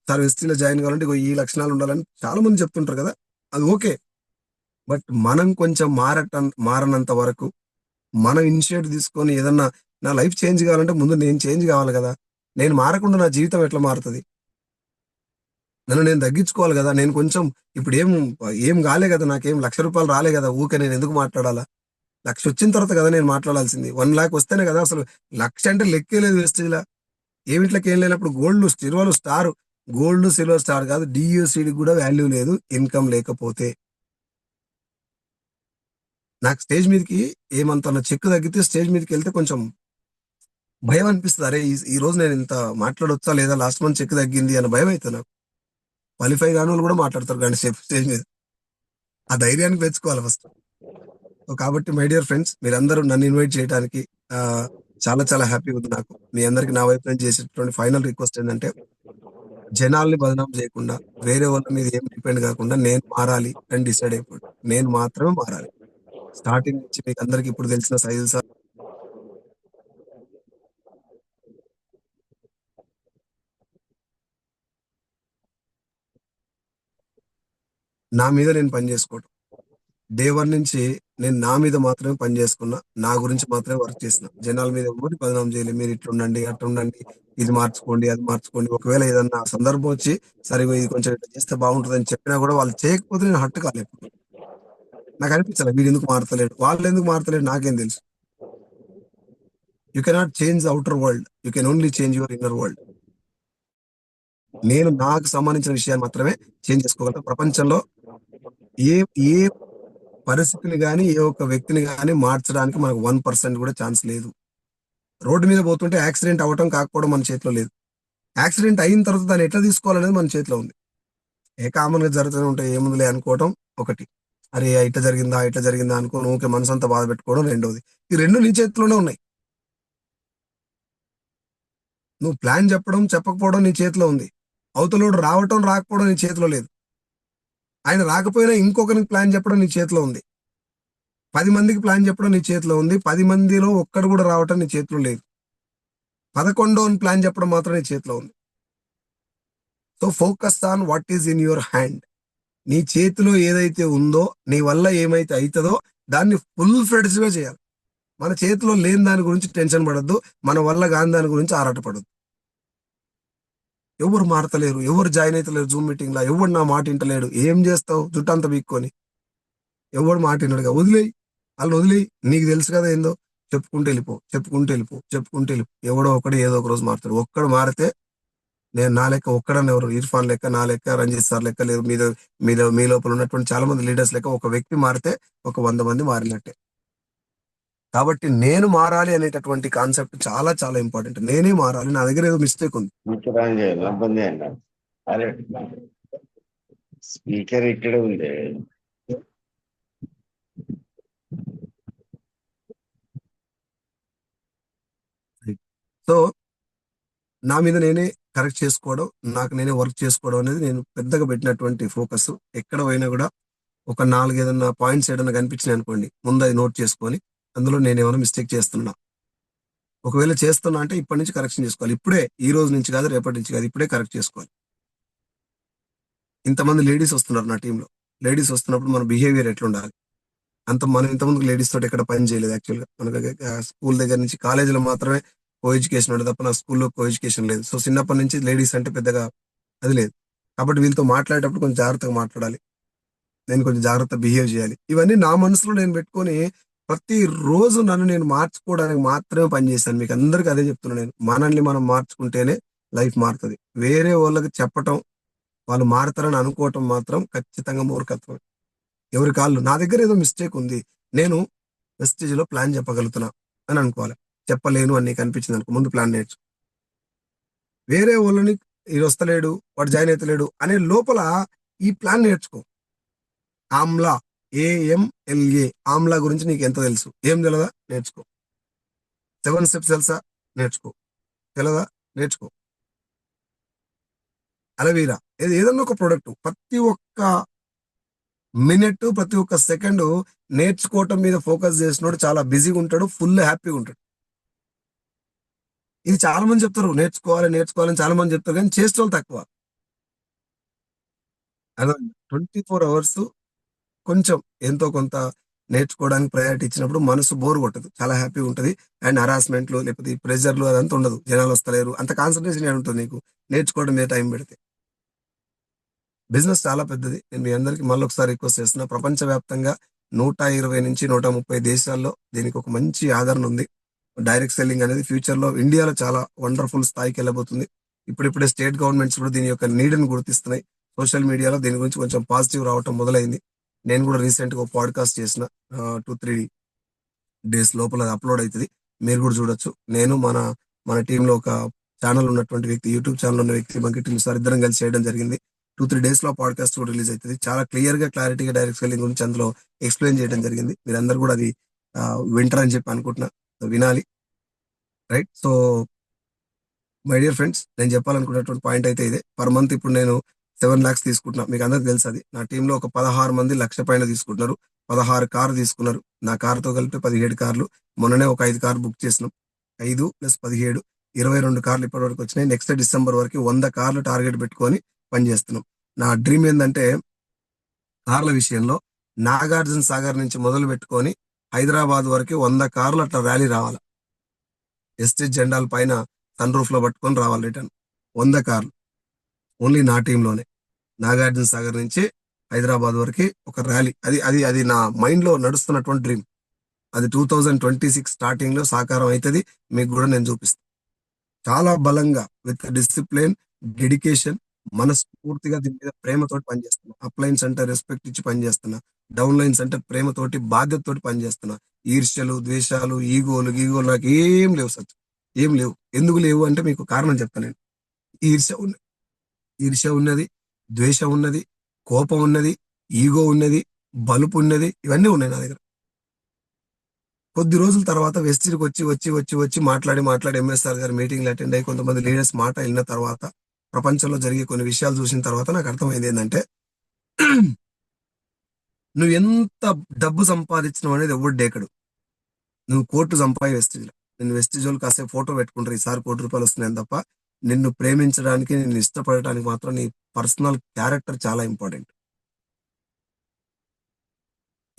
[SPEAKER 1] సార్ ఎస్టీలో జాయిన్ కావాలంటే ఇగో ఈ లక్షణాలు ఉండాలని చాలా మంది చెప్తుంటారు కదా! అది ఓకే. బట్ మనం కొంచెం మారనంత వరకు మనం ఇనిషియేటివ్ తీసుకొని ఏదన్నా నా లైఫ్ చేంజ్ కావాలంటే ముందు నేను చేంజ్ కావాలి గదా! నేను మారకుండా నా జీవితం ఎట్లా మారుతది? నన్ను నేను తగ్గించుకోవాలి గదా! నేను కొంచెం ఇప్పుడేం ఏం గాలే గదా! నాకేం రూ. 1,00,000 రాలే గదా! ఊకే నేనెందుకు మాట్లాడాలా? 1,00,000 వచ్చిన తర్వాత కదా నేను మాట్లాడాల్సింది. 1,00,000 వస్తేనే కదా అసలు 1,00,000 అంటే లెక్కే లేదు వెస్టేజ్‌ల. ఏమిట్లకేం లేనప్పుడు గోల్డ్, సిల్వర్ స్టార్ కాదు. డీయూసీడీకి గూడా వాల్యూ లేదు ఇన్‌కమ్ లేకపోతే. నాకు స్టేజ్ మీదకి ఏమంతన్నా చెక్కు తగ్గితే స్టేజ్ మీదకెళ్తే కొంచెం భయం అనిపిస్తది. అరే! ఈరోజు నేను ఇంత మాట్లాడొచ్చా లేదా? లాస్ట్ మంత్ చెక్ తగ్గింది అన్న భయమైతది నాకు. క్వాలిఫై కానోళ్ళు గూడా మాట్లాడతారు గంట సేపు స్టేజ్ మీద. ఆ ధైర్యాన్ని పెంచుకోవాలి ఫస్ట్. సో, కాబట్టి మై డియర్ ఫ్రెండ్స్ మీరందరూ నన్ను ఇన్వైట్ చేయడానికి ఆహ్, చాలా చాలా హ్యాపీగా ఉంది నాకు. మీ అందరికి నా వైపు నుంచి చేసేటటువంటి ఫైనల్ రిక్వెస్ట్ ఏందంటే, జనాల్ని బదనాం చేయకుండా, వేరే వాళ్ళ మీద ఏం డిపెండ్ కాకుండా నేను మారాలి అని డిసైడ్ అయిపోండి. నేను మాత్రమే మారాలి. స్టార్టింగ్ నుంచి మీకందరికి ఇప్పుడు తెలిసిన సైజులు సార్ నా మీద నేను పని చేసుకోవటం. డే 1 నుంచి నేను నా మీద మాత్రమే పని చేసుకున్నా. నా గురించి మాత్రమే వర్క్ చేసిన. జనాల మీద ఎవ్వరిని బదనాం చేయలే. మీరు ఇట్లుండండి, అట్లుండండి, ఇది మార్చుకోండి, అది మార్చుకోండి. ఒకవేళ ఏదన్నా సందర్భం వచ్చి సరే ఇగో ఇది కొంచెం ఇట్లా చేస్తే బాగుంటదని చెప్పినా కూడా వాళ్ళు చేయకపోతే నేను హర్ట్ కాలే ఎప్పుడు. నాకు అనిపించలే వీడెందుకు మారతలేడు. వాళ్ళెందుకు మారతలేడు నాకేం తెలుసు. You cannot change the outer world. You can only change your inner world. నేను నాకు సంబంధించిన విషయాన్ని మాత్రమే చేంజ్ చేసుకోగలుగుతా. ప్రపంచంలో ఏ ఏ పరిస్థితిని గాని, ఏ ఒక్క వ్యక్తిని గాని మార్చడానికి మనకు 1% కూడా ఛాన్స్ లేదు. రోడ్డు మీద పోతుంటే యాక్సిడెంట్ అవ్వటం, కాకపోవడం మన చేతిలో లేదు. యాక్సిడెంట్ అయిన తర్వాత దాన్ని ఎట్లా తీసుకోవాలనేది మన చేతిలో ఉంది. కామన్‌గా జరుగుతూనే ఉంటాయి. ఏముందిలే అనుకోవటం ఒకటి. అరే! ఇట్లా జరిగిందా? ఇట్లా జరిగిందా? అనుకోని ఊకే మనసంతా బాధ పెట్టుకోవడం రెండోది. ఈ 2 నీ చేతిలోనే ఉన్నాయి. నువ్వు ప్లాన్ చెప్పడం, చెప్పకపోవడం నీ చేతిలో ఉంది. అవతలోడు రావటం, రాకపోవడం నీ చేతిలో లేదు. ఆయన రాకపోయినా ఇంకొకరికి ప్లాన్ చెప్పడం నీ చేతిలో ఉంది. 10 మందికి ప్లాన్ చెప్పడం నీ చేతిలో ఉంది. 10 మందిలో ఒక్కడు కూడా రావటం నీ చేతిలో లేదు. 11 ప్లాన్ చెప్పడం మాత్రం నీ చేతిలో ఉంది. So, focus on what is in your hand. నీ చేతిలో ఏదైతే ఉందో, నీ వల్ల ఏమైతే అవుతుందో దాన్ని ఫుల్ ఫ్లెడ్జ్ గా చేయాలి. మన చేతిలో లేని దాని గురించి టెన్షన్ పడద్దు, మన వల్ల కాని దాని గురించి ఆరాటపడద్దు. ఎవరు మారతలేరు, ఎవరు జాయిన్ అవుతలేరు జూమ్ మీటింగ్ లా, ఎవరు నా మాట వింటలేడు, ఏం చేస్తావు జుట్టంతా పీక్కొని, ఎవడు మాట వినడుగా, వదిలేయి, వాళ్ళు వదిలేయి, నీకు తెలుసు కదా ఏందో, చెప్పుకుంటూ వెళ్ళిపో, చెప్పుకుంటూ వెళ్ళిపో, చెప్పుకుంటూ వెళ్ళిపో. ఎవడో ఒకడు ఏదో ఒక రోజు మారుతాడు. ఒక్కడు మారితే, నేను నా లెక్క ఒక్కడని ఎవరు, ఇర్ఫాన్ లెక్క, నా లెక్క, రంజిత్ సార్ లెక్క లేరు, మీద మీద మీ లోపల ఉన్నటువంటి చాలా మంది లీడర్స్ లెక్క ఒక వ్యక్తి మారితే ఒక 100 మంది మారినట్టే. కాబట్టి నేను మారాలి అనేటటువంటి కాన్సెప్ట్ చాలా చాలా ఇంపార్టెంట్. నేనే మారాలి, నా దగ్గర ఏదో మిస్టేక్ ఉంది.
[SPEAKER 2] ఇబ్బంది అన్నారు. అరే స్పీకర్ ఇక్కడ ఉంది.
[SPEAKER 1] సో నా మీద నేనే కరెక్ట్ చేసుకోవడం, నాకు నేనే వర్క్ చేసుకోవడం అనేది నేను పెద్దగా పెట్టినటువంటి ఫోకస్. ఎక్కడ పోయినా కూడా ఒక 4 ఏదన్నా పాయింట్స్ ఏదన్నా కనిపించినాయి అనుకోండి, ముందు అది నోట్ చేసుకొని అందులో నేను ఏమైనా మిస్టేక్ చేస్తున్నా, ఒకవేళ చేస్తున్నా అంటే ఇప్పటి నుంచి కరెక్షన్ చేసుకోవాలి. ఇప్పుడే, ఈ రోజు నుంచి కాదు, రేపటి నుంచి కాదు, ఇప్పుడే కరెక్ట్ చేసుకోవాలి. ఇంతమంది లేడీస్ వస్తున్నారు నా టీంలో. లేడీస్ వస్తున్నప్పుడు మన బిహేవియర్ ఎట్లుండాలి, మనం ఇంతమంది లేడీస్ తోటి ఎక్కడ పని చేయలేదు. యాక్చువల్గా మనకు స్కూల్ దగ్గర నుంచి కాలేజీలో మాత్రమే కో ఎడ్యుకేషన్ ఉంటుంది తప్ప నా స్కూల్లో కో ఎడ్యుకేషన్ లేదు. సో చిన్నప్పటి నుంచి లేడీస్ అంటే పెద్దగా అది లేదు. కాబట్టి వీళ్ళతో మాట్లాడేటప్పుడు కొంచెం జాగ్రత్తగా మాట్లాడాలి, నేను కొంచెం జాగ్రత్త బిహేవ్ చేయాలి. ఇవన్నీ నా మనసులో నేను పెట్టుకొని ప్రతి రోజు నన్ను నేను మార్చుకోవడానికి మాత్రమే పనిచేశాను. మీకు అందరికీ అదే చెప్తున్నాను నేను. మనల్ని మనం మార్చుకుంటేనే లైఫ్ మారుతుంది. వేరే వాళ్ళకి చెప్పటం, వాళ్ళు మారుతారని అనుకోవటం మాత్రం ఖచ్చితంగా మూర్ఖత్వం. ఎవరి కాళ్ళు, నా దగ్గర ఏదో మిస్టేక్ ఉంది, నేను వెస్టేజ్ లో ప్లాన్ చెప్పగలుగుతున్నా అని అనుకోవాలి. చెప్పలేను అని నీకు అనిపించింది అనుకో, ముందు ప్లాన్ నేర్చు. వేరే వాళ్ళని ఇది వస్తలేడు, వాడు జాయిన్ అవుతలేడు అనే లోపల ఈ ప్లాన్ నేర్చుకో. ఆమ్లా, AMLA, ఆమ్లా గురించి నీకు ఎంత తెలుసు, ఏం తెలదా, నేర్చుకో. 7 స్టెప్స్ తెలుసా, నేర్చుకో. తెలదా, నేర్చుకో. అలవీరా, ఏదన్నా ఒక ప్రొడక్ట్ ప్రతి ఒక్క మినిట్, ప్రతి ఒక్క సెకండ్ నేర్చుకోవటం మీద ఫోకస్ చేసినోడు చాలా బిజీగా ఉంటాడు, ఫుల్ హ్యాపీగా ఉంటాడు. ఇది చాలా మంది చెప్తారు, నేర్చుకోవాలి నేర్చుకోవాలని చాలా మంది చెప్తారు, కానీ చేసేవాళ్ళు తక్కువ. అదే 24 అవర్స్ కొంచెం ఎంతో కొంత నేర్చుకోవడానికి ప్రయారిటీ ఇచ్చినప్పుడు మనసు బోర్ కొట్టదు, చాలా హ్యాపీగా ఉంటుంది. అండ్ హరాస్మెంట్లు లేకపోతే ఈ ప్రెషర్లు అదంతా ఉండదు. జనాలు వస్తలేరు, అంత కాన్సన్ట్రేషన్ ఉంటుంది నీకు నేర్చుకోవడం మీద టైం పెడితే. బిజినెస్ చాలా పెద్దది. నేను మీ అందరికీ మళ్ళీ ఒకసారి రిక్వెస్ట్ చేస్తున్నా, ప్రపంచవ్యాప్తంగా 120 నుంచి 130 దేశాల్లో దీనికి ఒక మంచి ఆదరణ ఉంది. డైరెక్ట్ సెల్లింగ్ అనేది ఫ్యూచర్ లో ఇండియాలో చాలా వండర్ఫుల్ స్థాయికి వెళ్ళబోతుంది. ఇప్పుడిప్పుడే స్టేట్ గవర్నమెంట్స్ కూడా దీని యొక్క నీడ్ని గుర్తిస్తున్నాయి. సోషల్ మీడియాలో దీని గురించి కొంచెం పాజిటివ్ రావటం మొదలైంది. నేను కూడా రీసెంట్ గా పాడ్కాస్ట్ చేసిన 2-3 డేస్ లోపల అప్లోడ్ అవుతుంది, మీరు కూడా చూడొచ్చు. నేను మన మన టీంలో ఒక ఛానల్ ఉన్నటువంటి వ్యక్తి, యూట్యూబ్ ఛానల్ ఉన్న వ్యక్తి బంకిటి సార్ ఇద్దరం కలిసి చేయడం జరిగింది. 2-3 డేస్ లో పాడ్కాస్ట్ కూడా రిలీజ్ అవుతుంది. చాలా క్లియర్ గా క్లారిటీగా డైరెక్ట్ సెల్లింగ్ గురించి అందులో ఎక్స్ప్లెయిన్ చేయడం జరిగింది. మీరందరూ కూడా అది వింటారని చెప్పి అనుకుంటున్నా, వినాలి. Right. So my dear friends, నేను చెప్పాలనుకున్నటువంటి పాయింట్ అయితే ఇదే. పర్ మంత్ ఇప్పుడు నేను 7 lakhs తీసుకుంటున్నా, మీకు అందరికి తెలుసు అది. నా టీంలో ఒక 16 మంది లక్ష పైన తీసుకుంటున్నారు. 16 కార్లు తీసుకున్నారు. నా కారుతో కలిపి 17 కార్లు. మొన్ననే ఒక 5 కార్లు బుక్ చేసినాం. 5 + 17 22 కార్లు ఇప్పటి వరకు వచ్చినాయి. నెక్స్ట్ డిసెంబర్ వరకు 100 కార్లు టార్గెట్ పెట్టుకొని పనిచేస్తున్నాం. నా డ్రీమ్ ఏంటంటే కార్ల విషయంలో నాగార్జున సాగర్ నుంచి మొదలు పెట్టుకొని హైదరాబాద్ వరకు 100 కార్లు అట్లా ర్యాలీ రావాలి. ఎస్టేట్ జెండాల పైన సన్ రూఫ్ లో పట్టుకొని రావాలి రిటర్న్. 100 కార్లు ఓన్లీ నా టీంలోనే. నాగార్జున సాగర్ నుంచి హైదరాబాద్ వరకు ఒక ర్యాలీ, అది అది అది నా మైండ్ లో నడుస్తున్నటువంటి డ్రీమ్. అది 2026 స్టార్టింగ్ లో సాకారం అవుతుంది. మీకు కూడా నేను చూపిస్తాను. చాలా బలంగా విత్ డిసిప్లిన్, డెడికేషన్, మనస్ఫూర్తిగా దీని మీద ప్రేమతోటి పనిచేస్తున్నా. అప్ లైన్స్ అంటే రెస్పెక్ట్ ఇచ్చి పనిచేస్తున్నా. డౌన్ లైన్స్ అంటే ప్రేమతోటి బాధ్యతతోటి పనిచేస్తున్నా. ఈర్ష్యలు, ద్వేషాలు, ఈగోలు గీగోలు నాకు ఏం లేవు సార్, ఏం లేవు. ఎందుకు లేవు అంటే మీకు కారణం చెప్తాను నేను. ఈర్ష్య ఉన్నది, ఈర్ష్య ఉన్నది, ద్వేషం ఉన్నది, కోపం ఉన్నది, ఈగో ఉన్నది, బలుపు ఉన్నది, ఇవన్నీ ఉన్నాయి నా దగ్గర. కొద్ది రోజుల తర్వాత వెస్టిజ్కి వచ్చి వచ్చి వచ్చి వచ్చి మాట్లాడి మాట్లాడి ఎంఎస్ఆర్ గారి మీటింగ్లు అటెండ్ అయ్యి కొంతమంది లీడర్స్ మాట వెళ్ళిన తర్వాత, ప్రపంచంలో జరిగే కొన్ని విషయాలు చూసిన తర్వాత నాకు అర్థమైంది ఏంటంటే, నువ్వు ఎంత డబ్బు సంపాదించడం అనేది ఎవరు డేకడు. నువ్వు కోట్లు సంపాది వెస్టిజ్లో, నేను వెస్టిజ్ వాళ్ళు కాసేపు ఫోటో పెట్టుకుంటారు, ఈసారి ₹1 వస్తున్నాయని తప్ప, నిన్ను ప్రేమించడానికి, నిన్ను ఇష్టపడటానికి మాత్రం నీ పర్సనల్ క్యారెక్టర్ చాలా ఇంపార్టెంట్.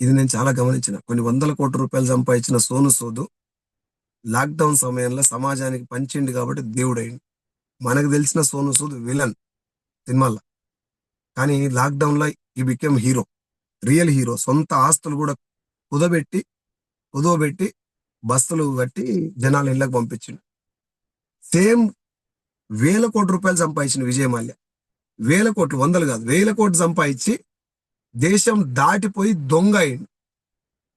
[SPEAKER 1] ఇది నేను చాలా గమనించిన. కొన్ని వందల కోట్ల రూపాయలు సంపాదించిన సోను సూద్ లాక్‌డౌన్ సమయంలో సమాజానికి పంచిండు కాబట్టి దేవుడయిండు. మనకు తెలిసిన సోను సూద్ విలన్ సినిమాల్లో. కానీ లాక్‌డౌన్‌లో హి బికేమ్ హీరో. Real hero. సొంత ఆస్తులు కూడా కుదబెట్టి, కుదవబెట్టి బస్సులు కట్టి జనాల ఇళ్ళకి పంపించిండు. సేమ్ వేల కోట్ల రూపాయలు సంపాదించిన విజయ్ మాల్యా. వేల కోట్లు, వందలు కాదు. వేల కోట్లు సంపాదించి దేశం దాటిపోయి దొంగ అయిండు.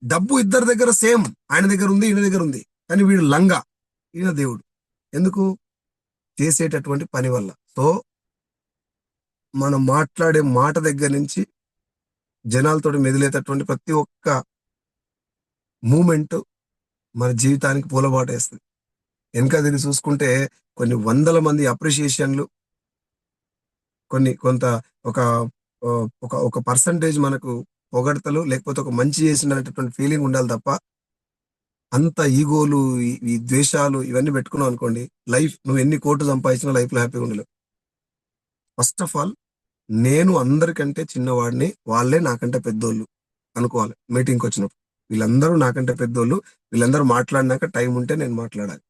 [SPEAKER 1] డబ్బు ఇద్దరి దగ్గర సేమ్. ఆయన దగ్గర ఉంది, ఈయన దగ్గర ఉంది. కానీ వీడు లంగా, ఈయన దేవుడు. ఎందుకు? చేసేటటువంటి పని వల్ల. సో మనం మాట్లాడే మాట దగ్గర నుంచి జనాలతోటి మెదిలేటటువంటి ప్రతి ఒక్క మూమెంట్ మన జీవితానికి పూలబాటేస్తుంది. వెనక తిరిగి చూసుకుంటే కొన్ని వందల మంది అప్రిషియేషన్లు, కొంత ఒక ఒక పర్సంటేజ్ మనకు పొగడతలు, లేకపోతే ఒక మంచి చేసినటువంటి ఫీలింగ్ ఉండాలి తప్ప అంత ఈగోలు, ఈ ద్వేషాలు ఇవన్నీ పెట్టుకున్నావు అనుకోండి, లైఫ్ నువ్వు ఎన్ని కోట్లు సంపాదించినా లైఫ్లో హ్యాపీగా ఉండలేవు. ఫస్ట్ ఆఫ్ ఆల్ నేను అందరికంటే చిన్నవాడిని, వాళ్ళే నాకంటే పెద్దోళ్ళు అనుకోవాలి. మీటింగ్కి వచ్చినప్పుడు వీళ్ళందరూ నాకంటే పెద్దోళ్ళు, వీళ్ళందరూ మాట్లాడినాక టైం ఉంటే నేను మాట్లాడాలి.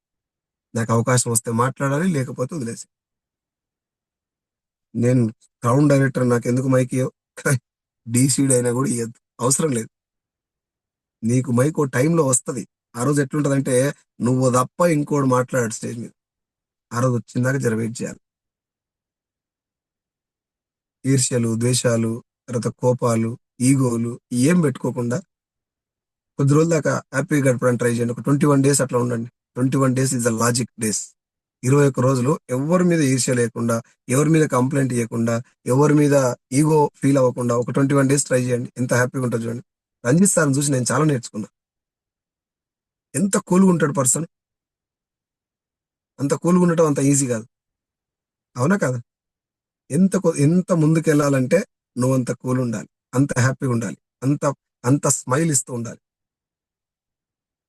[SPEAKER 1] నాకు అవకాశం వస్తే మాట్లాడాలి, లేకపోతే వదిలేసి. నేను క్రౌన్ డైరెక్టర్, నాకు ఎందుకు మైక్ ఇవ్వవు? డీసీడీ అయినా కూడా ఇవ్వద్దు, అవసరం లేదు. నీకు మైక్ ఓ టైంలో వస్తుంది. ఆ రోజు ఎట్లుంటదంటే నువ్వు తప్ప ఇంకోటి మాట్లాడాడు స్టేజ్ మీద. ఆ రోజు వచ్చిందాక జర వెయిట్ చేయాలి. ఈర్ష్యలు, ద్వేషాలు, తర్వాత కోపాలు, ఈగోలు ఏం పెట్టుకోకుండా కొద్ది రోజుల దాకా హ్యాపీగా గడపడానికి ట్రై చేయండి. ఒక 21 days అట్లా ఉండండి. 21 days is the logic days. 21 రోజులు ఎవరి మీద ఈర్ష్య లేకుండా, ఎవరి మీద కంప్లైంట్ ఇవ్వకుండా, ఎవరి మీద ఈగో ఫీల్ అవ్వకుండా ఒక 21 days ట్రై చేయండి. ఎంత హ్యాపీగా ఉంటుంది చూడండి. రంజిత్ సార్ని చూసి నేను చాలా నేర్చుకున్నా. ఎంత కూల్గా ఉంటాడు పర్సన్. అంత కూల్గా ఉండటం అంత ఈజీ కాదు. అవునా కదా? ఎంత ముందుకు వెళ్ళాలంటే నువ్వు అంత కూల్ ఉండాలి, అంత హ్యాపీగా ఉండాలి, అంత అంత స్మైల్ ఇస్తూ ఉండాలి.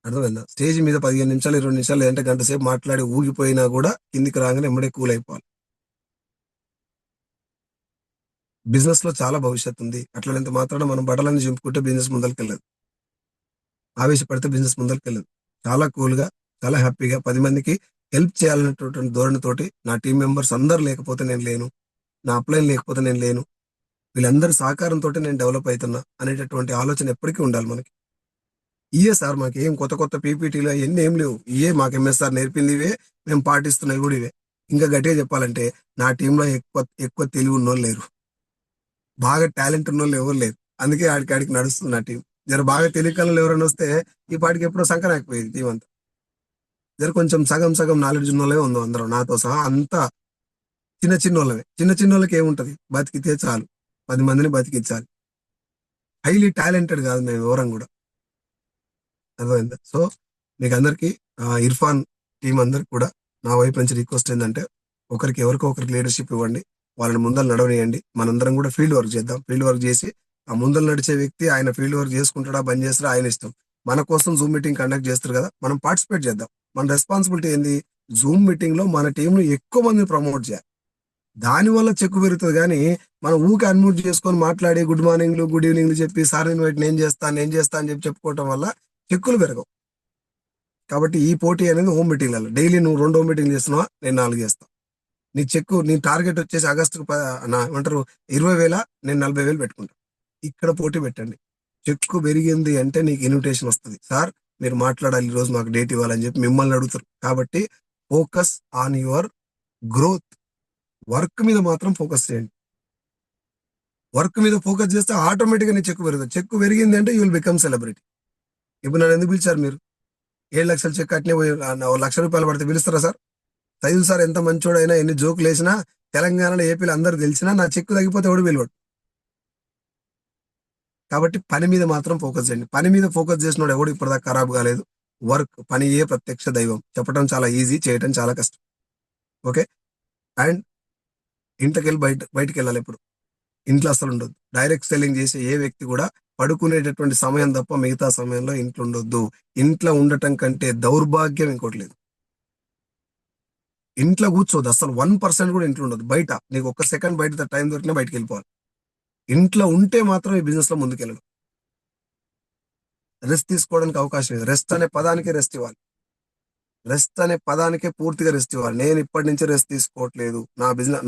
[SPEAKER 1] అర్థమైందా? స్టేజ్ మీద 15 నిమిషాలు, 20 నిమిషాలు, లేదంటే గంట సేపు మాట్లాడి ఊగిపోయినా కూడా కిందికి రాగానే ఎమ్మడే కూల్ అయిపోవాలి. బిజినెస్ లో చాలా భవిష్యత్తు ఉంది. అట్లనంత మాత్రాన మనం బట్టలన్నీ చింపుకుంటే బిజినెస్ ముందరికెళ్ళదు. ఆవేశపడితే బిజినెస్ ముందరికెళ్ళదు. చాలా కూల్ గా, చాలా హ్యాపీగా 10 మందికి హెల్ప్ చేయాలనేటువంటి ధోరణితోటి, నా టీం మెంబర్స్ అందరు లేకపోతే నేను లేను, నా అప్లైన్ లేకపోతే నేను లేను, వీళ్ళందరి సహకారంతో నేను డెవలప్ అవుతున్నా అనేటటువంటి ఆలోచన ఎప్పటికీ ఉండాలి మనకి. ఇయే సార్ మాకు ఏం కొత్త కొత్త పీపీటీలు అవన్నీ ఏం లేవు. ఇయే మాకు ఎంఎస్ఆర్ నేర్పింది ఇవే, మేము పాటిస్తున్నవి కూడా ఇవే. ఇంకా గట్టిగా చెప్పాలంటే నా టీంలో ఎక్కువ ఎక్కువ తెలివి ఉన్నోళ్ళు లేరు, బాగా టాలెంట్ ఉన్నోళ్ళు ఎవరు లేరు. అందుకే ఆడికి నడుస్తుంది నా టీం. జర బాగా తెలియకల్లో ఎవరైనా వస్తే ఈ పాటికి ఎప్పుడో సంకరాకపోయేది టీం అంతా. జర కొంచెం సగం సగం నాలెడ్జ్ ఉన్నోళ్ళే ఉందో అందరం, నాతో సహా అంతా చిన్న వాళ్ళమే. చిన్న వాళ్ళకి ఏముంటది, బతికితే చాలు, 10 మందిని బతికించాలి. హైలీ టాలెంటెడ్ కాదు మేము ఎవరం కూడా. అర్థమైందా? సో మీకు అందరికి ఇర్ఫాన్ టీం అందరికి కూడా నా వైపు నుంచి రిక్వెస్ట్ ఏంటంటే, ఎవరికో ఒకరికి లీడర్షిప్ ఇవ్వండి, వాళ్ళని ముందర నడవనియండి. మనందరం కూడా ఫీల్డ్ వర్క్ చేద్దాం. ఫీల్డ్ వర్క్ చేసి ఆ ముందర నడిచే వ్యక్తి ఆయన ఫీల్డ్ వర్క్ చేసుకుంటాడా, బంద్ చేస్తాడా ఆయన ఇష్టం. మన కోసం జూమ్ మీటింగ్ కండక్ట్ చేస్తారు కదా, మనం పార్టిసిపేట్ చేద్దాం. మన రెస్పాన్సిబిలిటీ ఏంది? జూమ్ మీటింగ్ లో మన టీంను ఎక్కువ మందిని ప్రమోట్ చేయాలి. దానివల్ల చెక్కు పెరుగుతుంది. కానీ మనం ఊకే అన్మ్యూట్ చేసుకొని మాట్లాడి గుడ్ మార్నింగ్లు, గుడ్ ఈవినింగ్లు చెప్పి సార్ ఇన్వైట్ నేను చేస్తా అని చెప్పి చెప్పుకోవటం వల్ల చెక్కులు పెరగవు. కాబట్టి ఈ పోటీ అనేది హోమ్ మీటింగ్లలో డైలీ నువ్వు 2 హోమ్ మీటింగ్లు చేస్తున్నావా, నేను 4 చేస్తాను. నీ టార్గెట్ వచ్చేసి ఆగస్టుకు ఏమంటారు 20,000, నేను 40,000 పెట్టుకుంటా. ఇక్కడ పోటీ పెట్టండి. చెక్కు పెరిగింది అంటే నీకు ఇన్విటేషన్ వస్తుంది. సార్ మీరు మాట్లాడాలి, ఈ రోజు మాకు డేట్ ఇవ్వాలని చెప్పి మిమ్మల్ని అడుగుతారు. కాబట్టి focus on your growth. Work మీద మాత్రం ఫోకస్ చేయండి. వర్క్ మీద ఫోకస్ చేస్తే ఆటోమేటిక్గా నీ చెక్కు పెరుగుతుంది. చెక్కు పెరిగింది అంటే యూ విల్ బికమ్ సెలబ్రిటీ. ఇప్పుడు నన్ను ఎందుకు పిలిచారు మీరు? 7 లక్షల చెక్ అట్నే పోయి ₹1,00,000 పడితే పిలుస్తారా సార్? సైదుల్ సార్ ఎంత మంచోడైనా, ఎన్ని జోకులు వేసినా, తెలంగాణలో ఏపీలో అందరు తెలిసినా నా చెక్కు తగ్గిపోతే ఎవడు పిలవడు. కాబట్టి పని మీద మాత్రం ఫోకస్ చేయండి. పని మీద ఫోకస్ చేసినోడు ఎవడు ఇప్పటిదాకా ఖరాబ్ కాలేదు. పనియే ప్రత్యక్ష దైవం. చెప్పడం చాలా ఈజీ, చేయటం చాలా కష్టం. ఓకే. అండ్ ఇంట్లోకెళ్ళి బయటికి వెళ్ళాలి. ఎప్పుడు ఇంట్లో అసలు ఉండొద్దు. డైరెక్ట్ సెల్లింగ్ చేసే ఏ వ్యక్తి కూడా పడుకునేటటువంటి సమయం తప్ప మిగతా సమయంలో ఇంట్లో ఉండొద్దు. ఇంట్లో ఉండటం కంటే దౌర్భాగ్యం ఇంకోటి లేదు. ఇంట్లో కూర్చోదు అసలు. 1% కూడా ఇంట్లో ఉండదు. బయట నీకు 1 సెకండ్ బయట టైం దొరికినా బయటకు వెళ్ళిపోవాలి. ఇంట్లో ఉంటే మాత్రం ఈ బిజినెస్ లో ముందుకెళ్ళడం. రెస్ట్ తీసుకోవడానికి అవకాశం లేదు. రెస్ట్ అనే పదానికే రెస్ట్ ఇవ్వాలి. రెస్ట్ అనే పదానికే పూర్తిగా రెస్ట్ ఇవ్వాలి. నేను ఇప్పటి నుంచి రెస్ట్ తీసుకోవట్లేదు.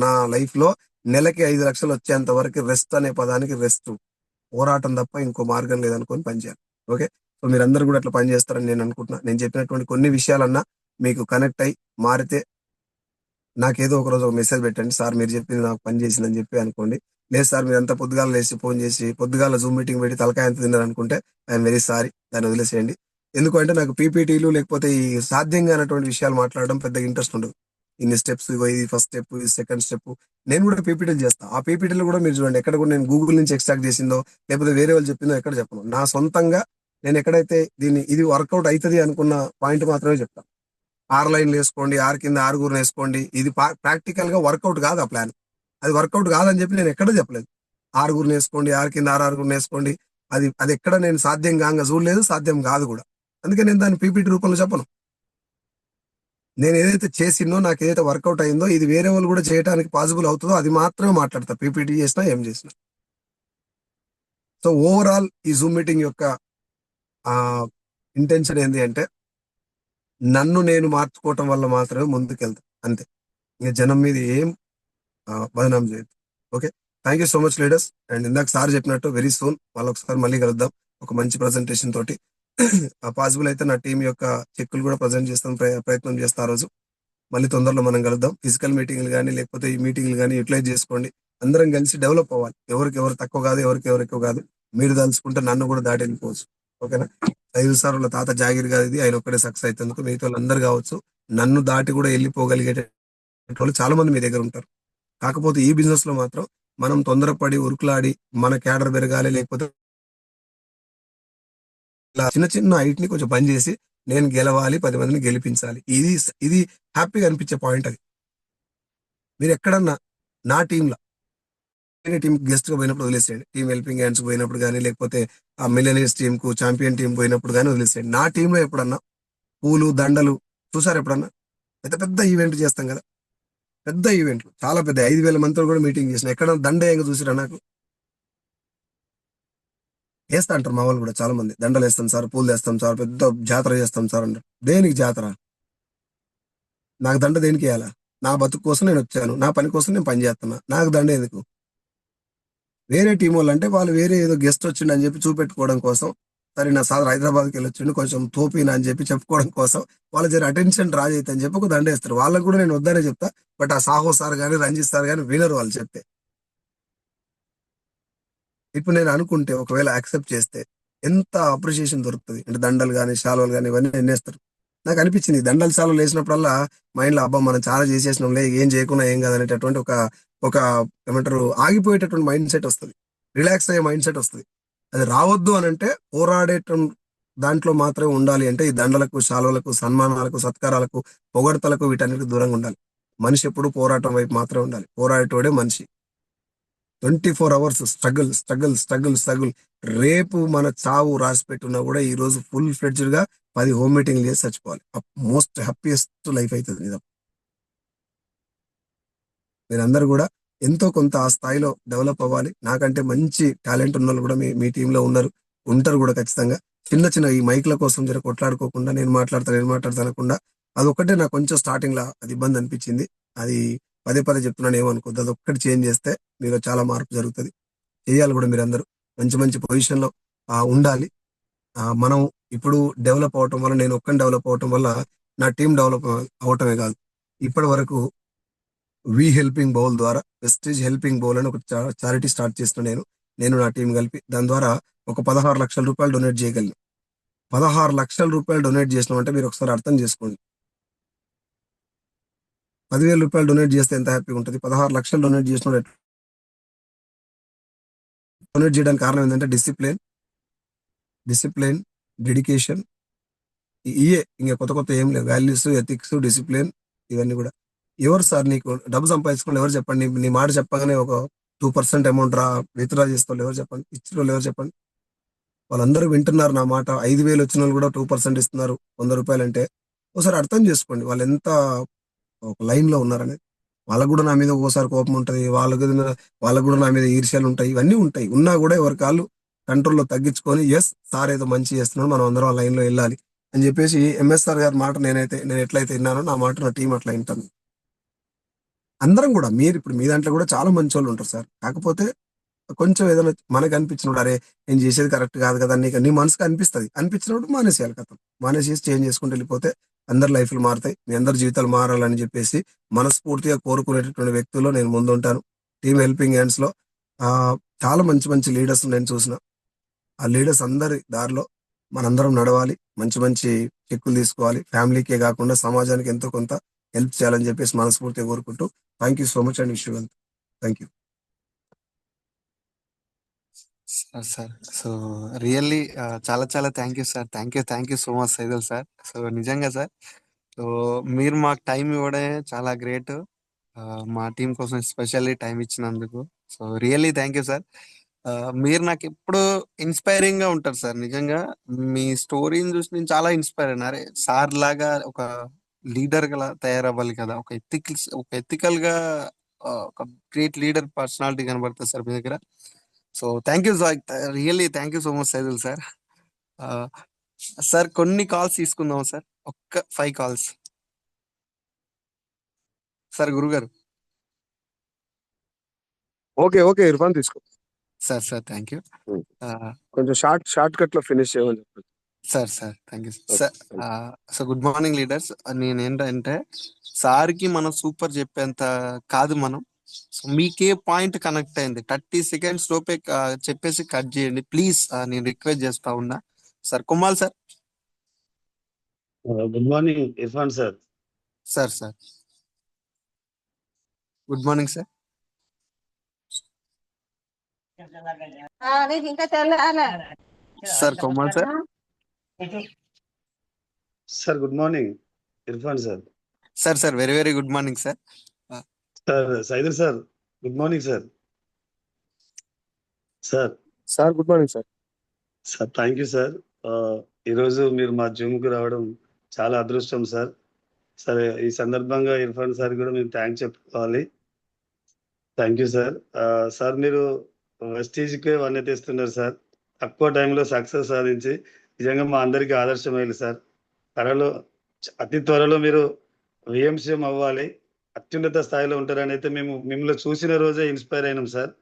[SPEAKER 1] నా లైఫ్ లో నెలకి 5 లక్షలు వచ్చేంత వరకు రెస్ట్ అనే పదానికి రెస్ట్. పోరాటం తప్ప ఇంకో మార్గం లేదనుకొని పనిచేయాలి. ఓకే. సో మీరందరూ కూడా అట్లా పని చేస్తారని నేను అనుకుంటున్నా. నేను చెప్పినటువంటి కొన్ని విషయాలన్నా మీకు కనెక్ట్ అయ్యి మారితే నాకేదో ఒక రోజు ఒక మెసేజ్ పెట్టండి. సార్ మీరు చెప్పింది నాకు పని చేసిందని చెప్పి అనుకోండి. లేదు సార్ మీరంతా పొద్దుగాల లేచి ఫోన్ చేసి పొద్దుగాల జూమ్ మీటింగ్ పెట్టి తలకాయ ఎంత తిన్నారు అనుకుంటే ఐఎమ్ వెరీ సారీ, దాన్ని వదిలేసేయండి. ఎందుకంటే నాకు పీపీటీలు లేకపోతే ఈ సాధ్యంగా అన్నటువంటి విషయాలు మాట్లాడడం పెద్దగా ఇంట్రెస్ట్ ఉండదు. ఇన్ని స్టెప్స్, ఇది ఫస్ట్ స్టెప్, ఇది సెకండ్ స్టెప్. నేను కూడా పీపీటీలు చేస్తా. ఆ పీపీటీలు కూడా మీరు చూడండి, ఎక్కడ కూడా నేను గూగుల్ నుంచి ఎక్స్ట్రాక్ట్ చేసిందో లేకపోతే వేరే వాళ్ళు చెప్పిందో ఎక్కడ చెప్పను. నా సొంతంగా నేను ఎక్కడైతే ఇది వర్కౌట్ అవుతుంది అనుకున్న పాయింట్ మాత్రమే చెప్తాను. 6 లైన్లు వేసుకోండి, 6 కింద 6 వేసుకోండి, ఇది ప్రాక్టికల్ గా వర్కౌట్ కాదు. ఆ ప్లాన్ అది వర్కౌట్ కాదని చెప్పి నేను ఎక్కడ చెప్పలేదు. 6 వేసుకోండి, 6 కింద 6 వేసుకోండి, అది ఎక్కడ నేను సాధ్యం కాగా చూడలేదు, సాధ్యం కాదు కూడా. అందుకే నేను దాన్ని పీపీటీ రూపంలో చెప్పను. నేను ఏదైతే చేసినో, నాకు ఏదైతే వర్కౌట్ అయిందో, ఇది వేరే వాళ్ళు కూడా చేయడానికి పాసిబుల్ అవుతుందో అది మాత్రమే మాట్లాడతా, పీపీటీ చేసినా ఏం చేసినా. సో ఓవరాల్ ఈ జూమ్ మీటింగ్ యొక్క ఇంటెన్షన్ ఏంటి అంటే, నన్ను నేను మార్చుకోవటం వల్ల మాత్రమే ముందుకెళ్తా, అంతే. ఇంకా జనం మీద ఏం బదనాం చేయొద్దు. Okay. Thank you so much leaders. And ఇందాక సార్ చెప్పినట్టు వెరీ సూన్ ఒకసారి మళ్ళీ కలుద్దాం ఒక మంచి ప్రజెంటేషన్ తోటి. పాసిబుల్ అయితే నా టీం యొక్క చెక్కులు కూడా ప్రజెంట్ చేస్తాం, ప్రయత్నం చేస్తా. ఆ రోజు మళ్ళీ తొందరలో మనం కలుద్దాం. ఫిజికల్ మీటింగ్లు కానీ లేకపోతే ఈ మీటింగ్లు కానీ యూటిలైజ్ చేసుకోండి. అందరం కలిసి డెవలప్ అవ్వాలి. ఎవరికి ఎవరు తక్కువ కాదు, ఎవరికి ఎవరు ఎక్కువ కాదు. మీరు తలుచుకుంటే నన్ను కూడా దాటి వెళ్ళిపోవచ్చు. ఓకేనా. 5 సార్ వాళ్ళ తాత జాగిర్ కాదు, ఇది ఆయన ఒక్కడే సక్సెస్ అవుతుంది. మిగతా వాళ్ళు అందరు కావచ్చు. నన్ను దాటి కూడా వెళ్ళిపోగలిగే వాళ్ళు చాలా మంది మీ దగ్గర ఉంటారు. కాకపోతే ఈ బిజినెస్ లో మాత్రం మనం తొందరపడి ఉరుకులాడి మన క్యాడర్ పెరగాలి, లేకపోతే ఇలా చిన్న చిన్న హైట్ ని కొంచెం పని చేసి నేను గెలవాలి, 10 మందిని గెలిపించాలి. ఇది హ్యాపీగా అనిపించే పాయింట్. అది మీరు ఎక్కడన్నా నా టీంలో టీం గెస్ట్ గా పోయినప్పుడు వదిలేసేయండి. టీం హెల్పింగ్ హ్యాండ్స్ పోయినప్పుడు కానీ లేకపోతే ఆ మిలియనీర్స్ టీం కు ఛాంపియన్ టీం పోయినప్పుడు కానీ వదిలేసేయండి. నా టీంలో ఎప్పుడన్నా పూలు దండలు చూసారు ఎప్పుడన్నా? పెద్ద పెద్ద ఈవెంట్ చేస్తాం కదా, పెద్ద ఈవెంట్లు, చాలా పెద్ద 5,000 మందితో కూడా మీటింగ్ చేసిన, ఎక్కడ దండ చూసిరా? నాకు వేస్తా అంటారు మా వాళ్ళు కూడా చాలా మంది. దండలు వేస్తాం సార్, పూలు తెస్తాం సార్, పెద్ద జాతర చేస్తాం సార్ అంటారు. దేనికి జాతర? నాకు దండ దేనికి వేయాలా? నా బతుకు కోసం నేను వచ్చాను, నా పని కోసం నేను పని చేస్తున్నా, నాకు దండ ఎందుకు? వేరే టీం వాళ్ళు అంటే వాళ్ళు వేరే ఏదో గెస్ట్ వచ్చిండు అని చెప్పి చూపెట్టుకోవడం కోసం, సరే నా సార్ హైదరాబాద్కి వెళ్ళి వచ్చిండు కొంచెం తోపినా అని చెప్పి చెప్పుకోవడం కోసం వాళ్ళ జర అటెన్షన్ డ్రా చేద్దాం అని చెప్పి ఒక దండ వేస్తారు. వాళ్ళకు కూడా నేను వద్దనే చెప్తా. బట్ ఆ సాహో సార్ కానీ రంజిత్ సార్ కానీ వినరు వాళ్ళు చెప్తే. ఇప్పుడు నేను అనుకుంటే ఒకవేళ యాక్సెప్ట్ చేస్తే ఎంత అప్రిషియేషన్ దొరుకుతుంది అంటే, దండలు కానీ శాలువలు కానీ ఇవన్నీ ఎన్నేస్తారు. నాకు అనిపించింది దండలు శాలువలు వేసినప్పుడల్లా మైండ్ లో అబ్బా మనం చాలా చేసేసినాంలే, ఏం చేయకుండా ఏం కాదనేటటువంటి ఒక ఒక ఏమంటారు ఆగిపోయేటటువంటి మైండ్ సెట్ వస్తుంది, రిలాక్స్ అయ్యే మైండ్ సెట్ వస్తుంది. అది రావద్దు అని అంటే పోరాడేటం దాంట్లో మాత్రమే ఉండాలి. అంటే ఈ దండలకు, శాలువలకు, సన్మానాలకు, సత్కారాలకు, పొగడతలకు వీటన్నిటికి దూరంగా ఉండాలి. మనిషి ఎప్పుడు పోరాటం వైపు మాత్రమే ఉండాలి. పోరాడేటోడే మనిషి. 24 hours struggle struggle struggle struggle. రేపు మన చావు రాసి పెట్టున్నా కూడా ఈ రోజు ఫుల్ ఫ్లెడ్జ్డ్ గా 10 హోమ్ మీటింగ్లు చేసి చచ్చిపోవాలి. మోస్ట్ హ్యాపీయెస్ట్ లైఫ్ అవుతుంది నిజం. మీరందరూ కూడా ఎంతో కొంత ఆ స్థాయిలో డెవలప్ అవ్వాలి. నాకంటే మంచి టాలెంట్ ఉన్న వాళ్ళు కూడా మీ టీంలో ఉంటారు కూడా ఖచ్చితంగా. చిన్న చిన్న ఈ మైక్ల కోసం జర కొట్లాడుకోకుండా నేను మాట్లాడతాను అనకుండా, అదొక్కటే నాకు కొంచెం స్టార్టింగ్ లా అది ఇబ్బంది అనిపించింది. అది పదే పదే చెప్తున్నాను, ఏమనుకోద్దు. అదొక్కటి చేంజ్ చేస్తే మీలో చాలా మార్పు జరుగుతుంది. చేయాలి కూడా మీరందరూ. మంచి మంచి పొజిషన్ లో ఉండాలి. మనం ఇప్పుడు డెవలప్ అవటం వల్ల, నేను ఒక్కని డెవలప్ అవటం వల్ల నా టీం డెవలప్ అవటమే కాదు, ఇప్పటి వరకు వి హెల్పింగ్ బౌల్ ద్వారా వెస్టేజ్ హెల్పింగ్ బౌల్ అని ఒక చారిటీ స్టార్ట్ చేసిన నేను నా టీం కలిపి దాని ద్వారా ఒక 16 లక్షల రూపాయలు డొనేట్ చేయగలను. 16 లక్షల రూపాయలు డొనేట్ చేసినామంటే మీరు ఒకసారి అర్థం చేసుకోండి. 10,000 రూపాయలు డొనేట్ చేస్తే ఎంత హ్యాపీగా ఉంటుంది. 16 లక్షలు డొనేట్ చేసిన డొనేట్ చేయడానికి కారణం ఏంటంటే డిసిప్లిన్, డెడికేషన్. ఇయే ఇంకా కొత్త కొత్త ఏం లేదు. వాల్యూస్, ఎథిక్స్, డిసిప్లిన్, ఇవన్నీ కూడా. ఎవరు సార్ నీకు డబ్బు సంపాదించుకోండి ఎవరు చెప్పండి? నీ మాట చెప్పగానే ఒక 2% అమౌంట్ విత్డ్రా చేసుకోవాలి ఎవరు చెప్పండి? ఇచ్చిన వాళ్ళు ఎవరు చెప్పండి? వాళ్ళందరూ వింటున్నారు నా మాట. 5,000 వచ్చిన వాళ్ళు కూడా 2% ఇస్తున్నారు, 100 రూపాయలు అంటే. ఒకసారి అర్థం చేసుకోండి వాళ్ళు ఎంత ఒక లైన్ లో ఉన్నారనేది. వాళ్ళకు కూడా నా మీద ఒక్కోసారి కోపం ఉంటుంది, వాళ్ళకు కూడా నా మీద ఈర్ష్యాలు ఉంటాయి, ఇవన్నీ ఉంటాయి. ఉన్నా కూడా ఎవరి కాళ్ళు కంట్రోల్లో తగ్గించుకొని ఎస్ సార్ ఏదో మంచి చేస్తున్నాడు, మనం అందరం ఆ లైన్లో వెళ్ళాలి అని చెప్పేసి ఎంఎస్ఆర్ గారి మాట నేను ఎట్లయితే విన్నానో నా మాట నా టీం అట్లా వింటాను. అందరం కూడా మీరు ఇప్పుడు మీ దాంట్లో కూడా చాలా మంచి వాళ్ళు ఉంటారు సార్. కాకపోతే కొంచెం ఏదైనా మనకు అనిపించినప్పుడు అరే నేను చేసేది కరెక్ట్ కాదు కదా, నీ మనసుకు అనిపిస్తుంది, అనిపించినప్పుడు మానేసేయాలి కథం. మానేసేసి చేంజ్ చేసుకుంటూ వెళ్ళిపోతే అందరి లైఫ్లు మారుతాయి, మీ అందరి జీవితాలు మారాలని చెప్పేసి మనస్ఫూర్తిగా కోరుకునేటటువంటి వ్యక్తుల్లో నేను ముందుంటాను. టీమ్ హెల్పింగ్ హ్యాండ్స్ లో ఆ చాలా మంచి మంచి లీడర్స్ నేను చూసిన. ఆ లీడర్స్ అందరి దారిలో మనందరం నడవాలి, మంచి మంచి చెక్కులు తీసుకోవాలి, ఫ్యామిలీకే కాకుండా సమాజానికి ఎంతో కొంత హెల్ప్ చేయాలని చెప్పేసి మనస్ఫూర్తిగా కోరుకుంటూ thank you so much and wish you well. Thank you.
[SPEAKER 3] Sir sir so really చాలా చాలా thank you sir. Thank you so much Saidul sir. So నిజంగా సార్, సో మీరు మాకు టైం ఇవ్వడమే చాలా గ్రేట్. మా టీం కోసం స్పెషల్లీ టైం ఇచ్చినందుకు so really thank you sir. మీరు నాకు ఎప్పుడు ఇన్స్పైరింగ్ గా ఉంటారు సార్. నిజంగా మీ స్టోరీని చూసి నేను చాలా ఇన్స్పైర్ అయినా, అరే సార్ లాగా ఒక లీడర్ గా తయారవ్వాలి కదా, ఒక ఎథికల్ గా ఒక గ్రేట్ లీడర్ పర్సనాలిటీ కనబడుతుంది సార్ మీ దగ్గర. So thank you sir, really thank you so much Saidul sir. Sir కొన్ని కాల్స్ తీసుకుందాం సార్, ఒక్క 5 కాల్స్. సార్ గురుగారు.
[SPEAKER 1] ఓకే ఓకే ఇర్ఫాన్ తీసుకో.
[SPEAKER 3] Sir thank you.
[SPEAKER 1] కొంచెం షార్ట్ కట్ లో ఫినిష్ చేయమని చెప్పండి.
[SPEAKER 3] Sir thank you sir. So good morning leaders. నేను ఏంటంటే సార్కి మనం సూపర్ చెప్పేంత కాదు మనం. సో మీకే పాయింట్ కనెక్ట్ అయింది 30 seconds లోపే చెప్పేసి కట్ చేయండి ప్లీజ్, నేను రిక్వెస్ట్ చేస్తా ఉన్నా. Sir Kumal sir.
[SPEAKER 2] Good morning Irfan sir.
[SPEAKER 3] Sir good morning sir. Sir Kumal sir.
[SPEAKER 2] Sir good morning Irfan sir.
[SPEAKER 3] Sir very very good morning sir.
[SPEAKER 2] Sir Saidul sir good morning sir.
[SPEAKER 1] Sir good morning sir.
[SPEAKER 2] Sir thank you sir. ఈరోజు మీరు మా జూమ్కి రావడం చాలా అదృష్టం సార్. సరే ఈ సందర్భంగా ఇర్ఫాన్ సార్ కూడా మేము థ్యాంక్స్ చెప్పుకోవాలి. Thank you sir. సార్ మీరు వెస్టీజ్కే వన్నె తెస్తున్నారు సార్. తక్కువ టైంలో సక్సెస్ సాధించి నిజంగా మా అందరికీ ఆదర్శమైంది సార్. అతి త్వరలో మీరు విఎంసీఎం అవ్వాలి, అత్యున్నత స్థాయిలో ఉంటారని అయితే మేము మిమ్మల్ని చూసిన రోజే ఇన్స్పైర్ అయినాం సార్.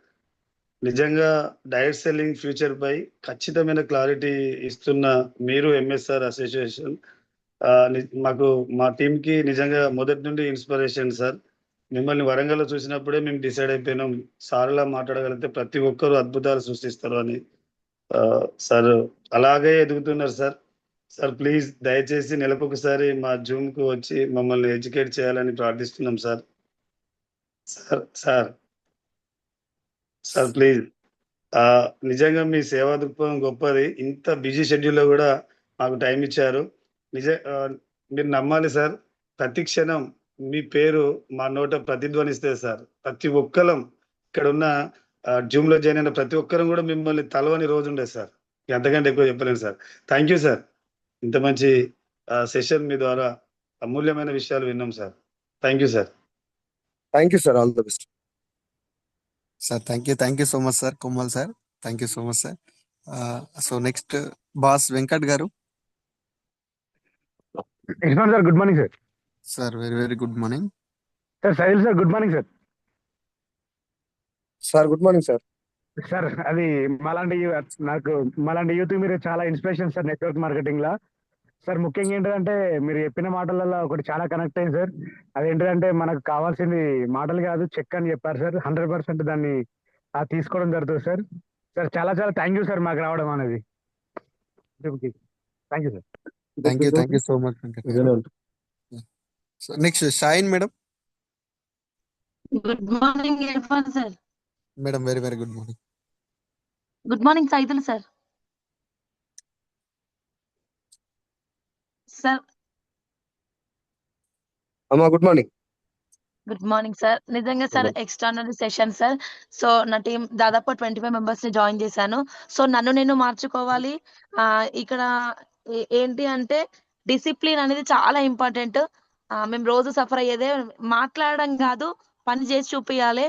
[SPEAKER 2] నిజంగా డైరెక్ట్ సెల్లింగ్ ఫ్యూచర్ పై ఖచ్చితమైన క్లారిటీ ఇస్తున్న మీరు ఎంఎస్ఆర్ అసోసియేషన్ మాకు మా టీంకి నిజంగా మొదటి నుండి ఇన్స్పిరేషన్ సార్. మిమ్మల్ని వరంగల్లో చూసినప్పుడే మేము డిసైడ్ అయిపోయినాం, సార్లా మాట్లాడగలిగితే ప్రతి ఒక్కరు అద్భుతాలు సృష్టిస్తారు అని. సార్ అలాగే ఎదుగుతున్నారు సార్. సార్ ప్లీజ్ దయచేసి నెలకొకసారి మా జూమ్కు వచ్చి మమ్మల్ని ఎడ్యుకేట్ చేయాలని ప్రార్థిస్తున్నాం సార్. Sir please. నిజంగా మీ సేవా దృక్పథం గొప్పది. ఇంత బిజీ షెడ్యూల్లో కూడా మాకు టైం ఇచ్చారు. మీరు నమ్మాలి సార్, ప్రతి క్షణం మీ పేరు మా నోట ప్రతిధ్వనిస్తుంది సార్. ప్రతి ఒక్కరం ఇక్కడ ఉన్న జూమ్ లో జాయిన్ అయిన ప్రతి ఒక్కరం కూడా మిమ్మల్ని తలవని రోజు ఉండేది సార్. ఎంతకంటే ఎక్కువ చెప్పలేను సార్. Thank you sir. ఇంత మంచి సెషన్ మీ ద్వారా అమూల్యమైన విషయాలు విన్నాం sir. Thank you sir.
[SPEAKER 1] Thank you sir. All the best
[SPEAKER 3] sir. Thank you so much sir Kumal sir. Thank you so much sir. So next boss Venkat garu.
[SPEAKER 4] Sir good morning sir.
[SPEAKER 3] Sir very very good morning
[SPEAKER 4] sir. సైల్ sir good morning sir.
[SPEAKER 1] Sir good morning sir.
[SPEAKER 4] Sir అది మాలాంటి యూత్ మీరు చాలా ఇన్స్పిరేషన్ సార్ నెట్వర్క్ మార్కెటింగ్ లా. సార్ ముఖ్యంగా ఏంటంటే మీరు చెప్పిన మాటలలో ఒకటి చాలా కనెక్ట్ అయింది సార్. అదేంటంటే మనకు కావాల్సింది మాటలు కాదు చెక్ అని చెప్పారు సార్. 100% దాన్ని తీసుకోవడం జరుగుతుంది సార్. సార్ చాలా చాలా థ్యాంక్ యూ సార్ మాకు రావడం అనేది. Thank you sir.
[SPEAKER 3] Thank you so much Venkat. Next Shine madam.
[SPEAKER 5] Good morning Irfan sir.
[SPEAKER 3] Madam very very good morning.
[SPEAKER 5] Good morning Saidul sir. Sir
[SPEAKER 1] అమ్మా good morning.
[SPEAKER 5] Good morning sir. నిజంగా sir extraordinary session sir. So నా టీం దాదాపు 25 మెంబర్స్ ని జాయిన్ చేశాను. సో నన్ను నేను మార్చుకోవాలి. ఇక్కడ ఏంటి అంటే డిసిప్లిన్ అనేది చాలా ఇంపార్టెంట్. మేము రోజు సఫర్ అయ్యేదే మాట్లాడడం కాదు, పని చేసి చూపించాలి.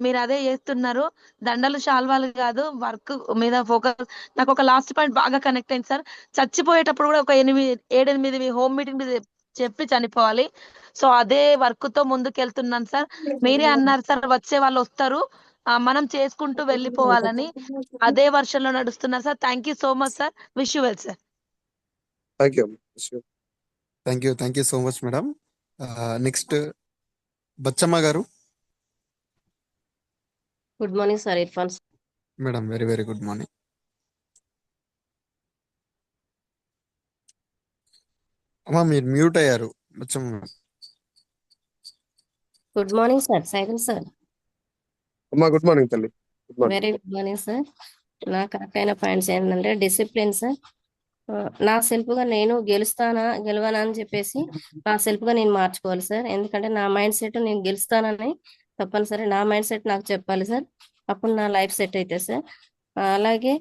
[SPEAKER 5] మీరు అదే చేస్తున్నారు. దండలు శాల్వాలు కాదు, వర్క్ మీద ఫోకస్. నాకు ఒక లాస్ట్ పాయింట్ బాగా కనెక్ట్ అయింది సార్. చచ్చిపోయేటప్పుడు కూడా ఒక 7, 8 హోమ్ మీటింగ్ చెప్పి చనిపోవాలి. సో అదే వర్క్ తో ముందుకెళ్తున్నాను సార్. మీరే అన్నారు సార్, వచ్చే వాళ్ళు వస్తారు, మనం చేసుకుంటూ వెళ్ళిపోవాలని. అదే వర్షంలో నడుస్తున్నారు sir. Thank you so much sir. Wish you well sir.
[SPEAKER 1] Thank you.
[SPEAKER 3] Thank you so much madam. Next Bachamma garu.
[SPEAKER 6] Good morning sir Irfan.
[SPEAKER 3] Madam very very good morning. అమ్మా మీరు మ్యూట్ అయ్యారు బచ్చమ్మ.
[SPEAKER 6] గుడ్ మార్నింగ్ సార్ సైకిల్ సార్.
[SPEAKER 1] అమ్మా గుడ్ మార్నింగ్ తల్లి. Good morning.
[SPEAKER 6] Very good morning sir. నా కరెక్ట్ అయిన పాయింట్స్ ఏంటంటే డిసిప్లిన్ సార్. నా సెల్ఫ్గా నేను గెలవనా అని చెప్పేసి నా సెల్ఫ్గా నేను మార్చుకోవాలి సార్. ఎందుకంటే నా మైండ్ సెట్ నేను గెలుస్తానని తప్పనిసరి నా మైండ్ సెట్ నాకు చెప్పాలి సార్. అప్పుడు నా లైఫ్ సెట్ అవుతుంది సార్. అలాగే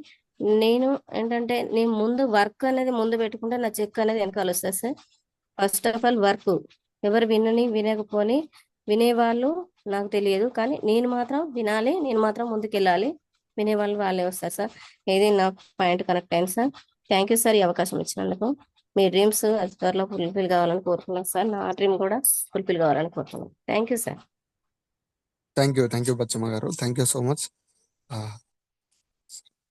[SPEAKER 6] నేను ఏంటంటే నేను ముందు వర్క్ అనేది ముందు పెట్టుకుంటే నా చెక్ అనేది వెనకాల వస్తుంది sir. First of all work ఎవరు వినకపోని వినేవాళ్ళు నాకు తెలియదు, కానీ నేను మాత్రం వినాలి, నేను మాత్రం ముందుకెళ్ళాలి. వినేవాళ్ళు వాళ్ళే వస్తారు సార్. ఇది నా పాయింట్ కనెక్ట్ అయింది సార్. థ్యాంక్ యూ సార్ ఈ అవకాశం ఇచ్చినందుకు. మీ డ్రీమ్స్ అతి త్వరలో ఫుల్ఫిల్ కావాలని కోరుకున్నాను సార్. నా డ్రీమ్ కూడా ఫుల్ఫిల్ కావాలని కోరుకున్నాను. Thank you sir.
[SPEAKER 3] Thank you Bachamma గారు. Thank you so much.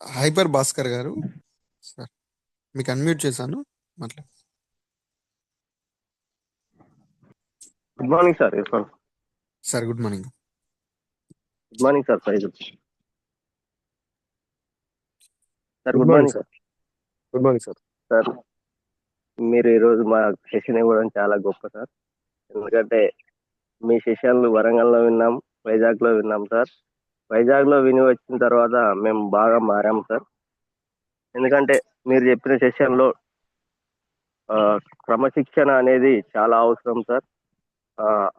[SPEAKER 3] Hyper Bhaskar గారు సార్, మీకు అన్మ్యూట్ చేశాను, మాట్లాడు.
[SPEAKER 7] Good morning sir Irfan.
[SPEAKER 3] Sir good morning.
[SPEAKER 7] Good morning sir సైజు. Sir good morning sir.
[SPEAKER 1] Good morning sir.
[SPEAKER 7] Sir మీరు ఈరోజు మా సెషన్ ఇవ్వడం చాలా గొప్ప సార్. ఎందుకంటే మీ సెషన్లు వరంగల్లో విన్నాం, వైజాగ్లో విన్నాం సార్. వైజాగ్లో విని వచ్చిన తర్వాత మేము బాగా మారాం సార్. ఎందుకంటే మీరు చెప్పిన సెషన్లో క్రమశిక్షణ అనేది చాలా అవసరం సార్.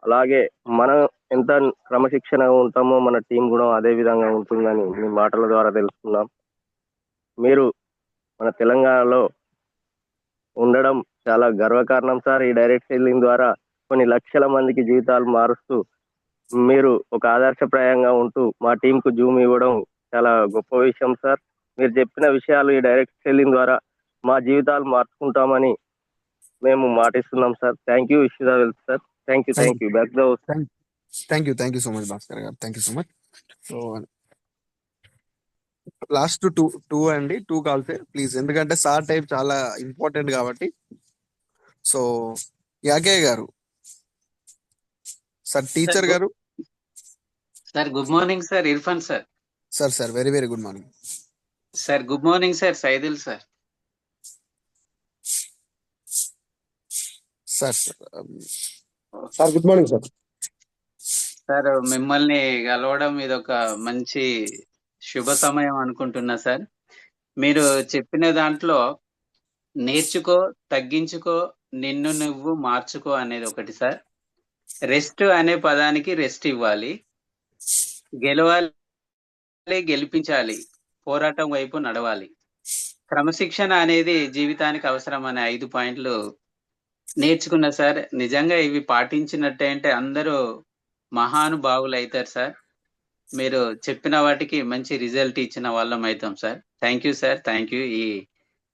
[SPEAKER 7] అలాగే మనం ఎంత క్రమశిక్షణగా ఉంటామో మన టీం కూడా అదే విధంగా ఉంటుందని మీ మాటల ద్వారా తెలుసుకున్నాం. మీరు మన తెలంగాణలో ఉండడం చాలా గర్వకారణం సార్. ఈ డైరెక్ట్ సెల్లింగ్ ద్వారా కొన్ని లక్షల మందికి జీవితాలు మారుస్తూ మీరు ఒక ఆదర్శప్రాయంగా ఉంటూ మా టీంకు జూమ్ ఇవ్వడం చాలా గొప్ప విషయం సార్. మీరు చెప్పిన విషయాలు ఈ డైరెక్ట్ సెల్లింగ్ ద్వారా మా జీవితాలు మార్చుకుంటామని మేము మాటిస్తున్నాం sir. Thank you. Wish you well sir. Thank you. Back the house.
[SPEAKER 3] Thank you so much Bhaskar గారు. Thank you so much. So last two అండి, 2 కాల్స్ ప్లీజ్, ఎందుకంటే సార్ టైప్ చాలా ఇంపార్టెంట్ కాబట్టి. సో యాకే గారు సార్, టీచర్ గారు.
[SPEAKER 8] Sir good morning sir Irfan sir.
[SPEAKER 3] Sir very very good morning.
[SPEAKER 8] Sir good morning sir Saidul sir.
[SPEAKER 1] Sir good morning sir.
[SPEAKER 8] Sir మిమ్మల్ని కలవడం ఇది ఒక మంచి శుభ సమయం అనుకుంటున్నా సార్. మీరు చెప్పిన దాంట్లో నేర్చుకో, తగ్గించుకో, నిన్ను నువ్వు మార్చుకో అనేది ఒకటి సార్. రెస్ట్ అనే పదానికి రెస్ట్ ఇవ్వాలి, గెలవాలి, గెలిపించాలి, పోరాటం వైపు నడవాలి, క్రమశిక్షణ అనేది జీవితానికి అవసరం అనే 5 పాయింట్లు నేర్చుకున్నా సార్. నిజంగా ఇవి పాటించినట్టంటే అందరూ మహానుభావులు అవుతారు సార్. మీరు చెప్పిన వాటికి మంచి రిజల్ట్ ఇచ్చిన వాళ్ళం అవుతాం sir. Thank you sir. Thank you ఈ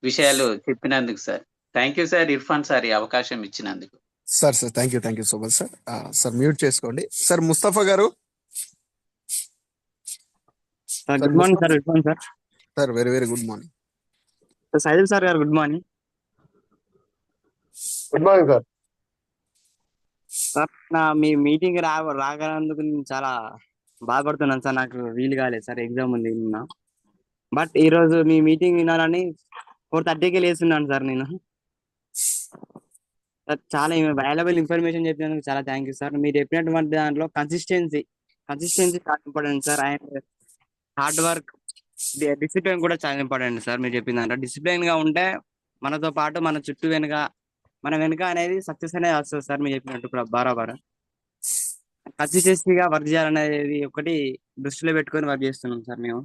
[SPEAKER 8] విషయాలు చెప్పినందుకు sir. Thank you sir Irfan sir ఈ అవకాశం ఇచ్చినందుకు.
[SPEAKER 3] Sir thank you so much sir. Sir mute చేసుకోండి. సార్ ముస్తఫా గారు.
[SPEAKER 9] Good morning sir Irfan sir.
[SPEAKER 3] Sir very very good morning.
[SPEAKER 9] Saidul sir గారు good morning.
[SPEAKER 1] Good morning sir.
[SPEAKER 9] Sir మీ మీటింగ్ రాగనందుకు నేను చాలా బాధపడుతున్నాను సార్. నాకు వీలు కాలేదు సార్, ఎగ్జామ్ ఉంది నిన్న. బట్ ఈరోజు మీ మీటింగ్ వినాలని 4:30కే లేస్తున్నాను సార్ నేను. సార్ చాలా వాల్యుబుల్ ఇన్ఫర్మేషన్ చెప్పినందుకు చాలా థ్యాంక్ యూ సార్. మీరు చెప్పినటువంటి దాంట్లో కన్సిస్టెన్సీ చాలా important sir. And hard work, discipline కూడా చాలా ఇంపార్టెంట్ సార్. మీరు చెప్పిన దాంట్లో డిసిప్లిన్ గా ఉంటే మనతో పాటు మన చుట్టూ మన వెనుక అనేది సక్సెస్ అనేది వస్తుంది సార్. మీరు చెప్పినట్టు బరాబర్ కన్సిస్టెన్సీగా వర్క్ చేయాలనేది ఒకటి దృష్టిలో పెట్టుకొని వర్క్ చేస్తున్నాం సార్ మేము.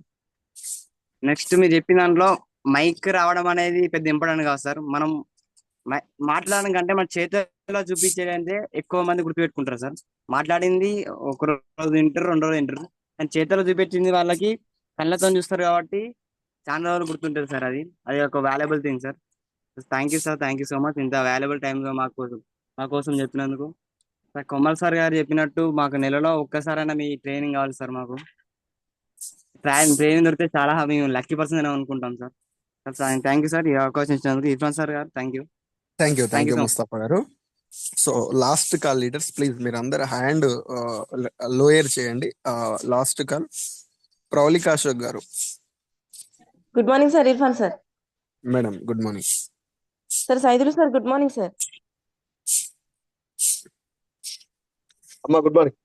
[SPEAKER 9] నెక్స్ట్ మీరు చెప్పిన దాంట్లో మైక్ రావడం అనేది పెద్ద ఇంపార్టెంట్ కాదు సార్. మనం మాట్లాడడం కంటే మన చేతుల్లో చూపించేదంటే ఎక్కువ మంది గుర్తుపెట్టుకుంటారు సార్. మాట్లాడింది ఒక రోజు వింటారు, 2 రోజులు వింటారు, కానీ చేతలో చూపించింది వాళ్ళకి కళ్ళతో చూస్తారు కాబట్టి చాలా రోజులు గుర్తుంటుంది సార్. అది ఒక valuable thing sir. Thank you sir, thank you so much ఇంత వాల్యుబుల్ టైంలో మా కోసం చెప్పినందుకు. సార్ కొమ్మల్ సార్ గారు చెప్పినట్టు మాకు నెలలో ఒక్కసారైనా మీ ట్రైనింగ్ కావాలి సార్. మాకు ట్రైనింగ్ దొరికితే చాలా మేము లక్కీ పర్సన్ అని అనుకుంటాం sir. Sir thank you sir, ఈ అవకాశం ఇచ్చినందుకు. ఇర్ఫాన్ సార్ గారు thank you.
[SPEAKER 3] Thank you Mustafa గారు. So last call leaders please మీరు అందరు హ్యాండ్ లోయర్ చేయండి. లాస్ట్ కాల్ ప్రౌలిక అశోక్ గారు.
[SPEAKER 10] Good morning sir. Irfan sir.
[SPEAKER 3] Madam good morning.
[SPEAKER 10] Sir Saidulu sir good morning sir.
[SPEAKER 1] అమ్మా good morning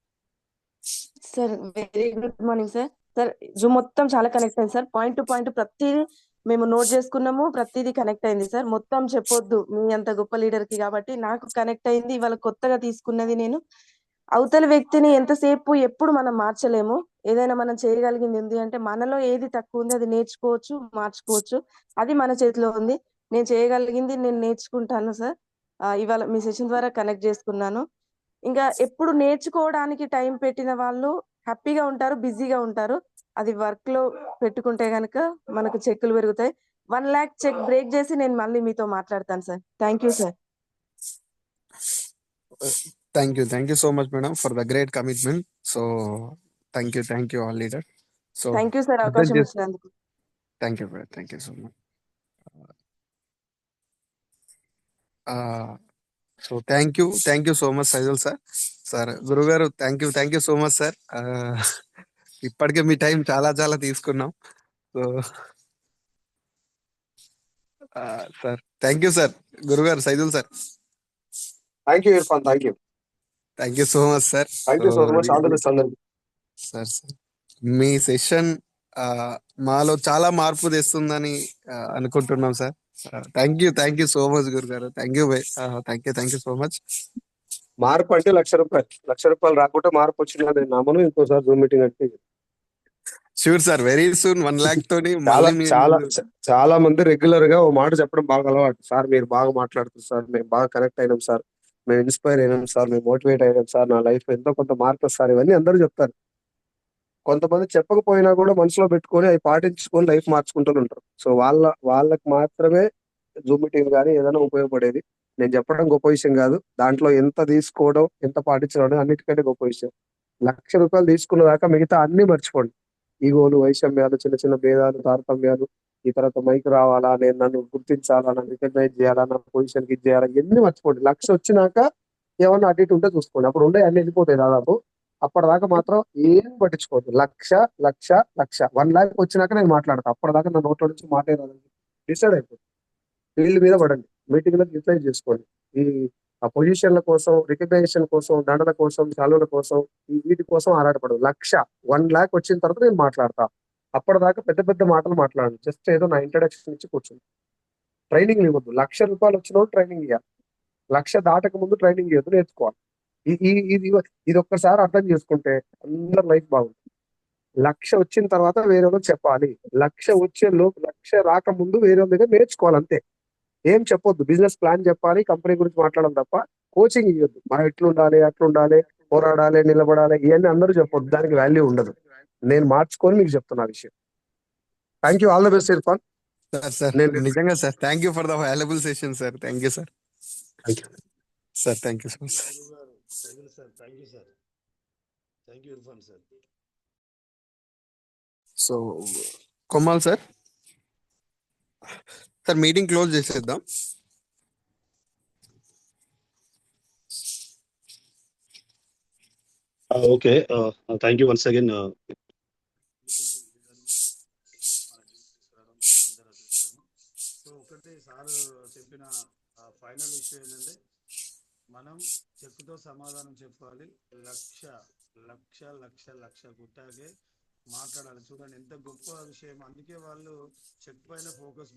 [SPEAKER 10] sir very good morning sir. Sir Zoom మొత్తం చాలా కనెక్ట్ అయింది సార్. పాయింట్ టు పాయింట్ ప్రతిదీ మేము నోట్ చేసుకున్నాము, ప్రతిదీ కనెక్ట్ అయింది సార్. మొత్తం చెప్పొద్దు మీ అంత గొప్ప లీడర్ కి, కాబట్టి నాకు కనెక్ట్ అయింది. ఇవాళ కొత్తగా తీసుకున్నది నేను. అవతల వ్యక్తిని ఎంతసేపు ఎప్పుడు మనం మార్చలేము. ఏదైనా మనం చేయగలిగింది ఉంది అంటే మనలో ఏది తక్కువ ఉంది అది నేర్చుకోవచ్చు, మార్చుకోవచ్చు. అది మన చేతిలో ఉంది. నేను చేయగలిగింది నేను నేర్చుకుంటాను సార్. ఇవాళ మీ సెషన్ ద్వారా కనెక్ట్ చేసుకున్నాను. ఇంకా ఎప్పుడు నేర్చుకోవడానికి టైం పెట్టిన వాళ్ళు హ్యాపీగా ఉంటారు, బిజీగా ఉంటారు. అది వర్క్ లో పెట్టుకుంటే గనక మనకు చెక్కులు పెరుగుతాయి. 1 lakh చెక్ బ్రేక్ చేసి నేను మళ్ళీ మీతో మాట్లాడతాను sir. Thank you sir.
[SPEAKER 3] Thank you so much madam for the great commitment. So thank you all leader. So
[SPEAKER 10] thank you sir అవకాశం ఇచ్చినందుకు.
[SPEAKER 3] Thank you so much. So thank you so much Saidul sir. Sir గురుగారు thank you so much sir. ఇప్పటికే మీ టైం చాలా తీసుకున్నాం. So sir thank you sir. గురుగారు Saidul sir
[SPEAKER 1] thank you Irfan. Thank
[SPEAKER 3] you so much sir.
[SPEAKER 1] You so much. All the best అందరికి.
[SPEAKER 3] సార్ మీ సెషన్ మాలో చాలా మార్పు తెస్తుందని అనుకుంటున్నాం sir. Thank you so much గురుగారు. Thank you so much.
[SPEAKER 1] మార్పు అంటే ₹1,00,000 రాకుంటే మార్పు వచ్చింది నేను నమ్మను. ఇంకోసారి జూమ్ మీటింగ్ అంటే
[SPEAKER 3] sure sir, very soon 1 lakh తోని
[SPEAKER 1] చాలా మంది రెగ్యులర్ గా ఓ మాట చెప్పడం బాగా అలవాటు. సార్ మీరు బాగా మాట్లాడుతున్నారు సార్, మేము బాగా కనెక్ట్ అయినాం సార్, మేము ఇన్స్పైర్ అయినాం సార్, మేము మోటివేట్ అయినాం సార్, నా లైఫ్ ఎంతో కొంత మార్పు సార్, ఇవన్నీ అందరూ చెప్తారు. కొంతమంది చెప్పకపోయినా కూడా మనసులో పెట్టుకొని అవి పాటించుకొని లైఫ్ మార్చుకుంటూ ఉంటారు. సో వాళ్ళకి మాత్రమే జూమ్ మీటింగ్ కానీ ఏదైనా ఉపయోగపడేది. నేను చెప్పడం గొప్ప విషయం కాదు, దాంట్లో ఎంత తీసుకోవడం ఎంత పాటించడం అన్నిటికంటే గొప్ప విషయం. ₹1,00,000 తీసుకున్న దాకా మిగతా అన్ని మర్చిపోండి. ఈగోలు, వైషమ్యాలు, చిన్న చిన్న భేదాలు, తారతమ్యాలు, ఈ తర్వాత మైక్ రావాలా, నేను నన్ను గుర్తించాలా, నన్ను రికగ్నైజ్ చేయాలా, నా పొజిషన్ కి చేయాలా, ఇవన్నీ మర్చిపోండి. 1,00,000 వచ్చినాక ఏమన్నా అటు ఇటు ఉంటే చూసుకోండి, అప్పుడు ఉండే అన్ని వెళ్ళిపోతాయి దాదాపు. అప్పటిదాకా మాత్రం ఏం పట్టించుకోవద్దు. లక్ష 1 lakh వచ్చినాక నేను మాట్లాడతా. అప్పటిదాకా నా నోట్లో నుంచి మాటే రాదండి. డిసైడ్ అయిపోతుంది. ఫీల్డ్ మీద పడండి, మీటింగ్ లో రిప్లై చేసుకోండి. ఈ ఆ పొజిషన్ల కోసం, రికగ్నైజేషన్ కోసం, దండల కోసం, చాలుల కోసం, వీటి కోసం ఆరాటపడదు. 1 lakh వచ్చిన తర్వాత నేను మాట్లాడతా. అప్పటిదాకా పెద్ద పెద్ద మాటలు మాట్లాడండి. జస్ట్ ఏదో నా ఇంట్రడక్షన్ ఇచ్చి కూర్చోండి. ట్రైనింగ్ ఇవ్వద్దు. ₹1,00,000 వచ్చిన ట్రైనింగ్ ఇవ్వాలి. 1,00,000 దాటక ముందు ట్రైనింగ్ ఇవ్వద్దు, నేర్చుకోవాలి. ఇది ఒక్కసారి అర్థం చేసుకుంటే అందరి లైఫ్ బాగుంటుంది. 1,00,000 వచ్చిన తర్వాత వేరే వాళ్ళకి చెప్పాలి. 1,00,000 వచ్చే లోపు, 1,00,000 రాకముందు వేరే వాళ్ళ దగ్గర నేర్చుకోవాలి అంతే. ఏం చెప్పొద్దు. బిజినెస్ ప్లాన్ చెప్పాలి, కంపెనీ గురించి మాట్లాడడం తప్ప కోచింగ్ ఇవ్వద్దు. మనం ఎట్లుండాలి, అట్లుండాలి, పోరాడాలి, నిలబడాలి, ఇవన్నీ అందరూ చెప్పొద్దు. దానికి వాల్యూ ఉండదు. నేను మార్చుకొని మీకు చెప్తున్నా విషయం. Thank you. All the best Irfan.
[SPEAKER 3] Sir నిజంగా sir thank you for the valuable session sir. Thank you sir. Sir thank you so much. So కొమ్మాల్ సార్ మీటింగ్ క్లోజ్ చేసేద్దాం.
[SPEAKER 2] Okay, thank you once again. ఒకటి సార్ చెప్పిన ఫైనల్ ఇష్యూ ఏంటంటే మనం చెక్కుతో సమాధానం చెప్పాలి. లక్ష గుట్టాకే మాట్లాడాలి. చూడండి ఎంత గొప్ప విషయం. అందుకే వాళ్ళు చెక్ పైన ఫోకస్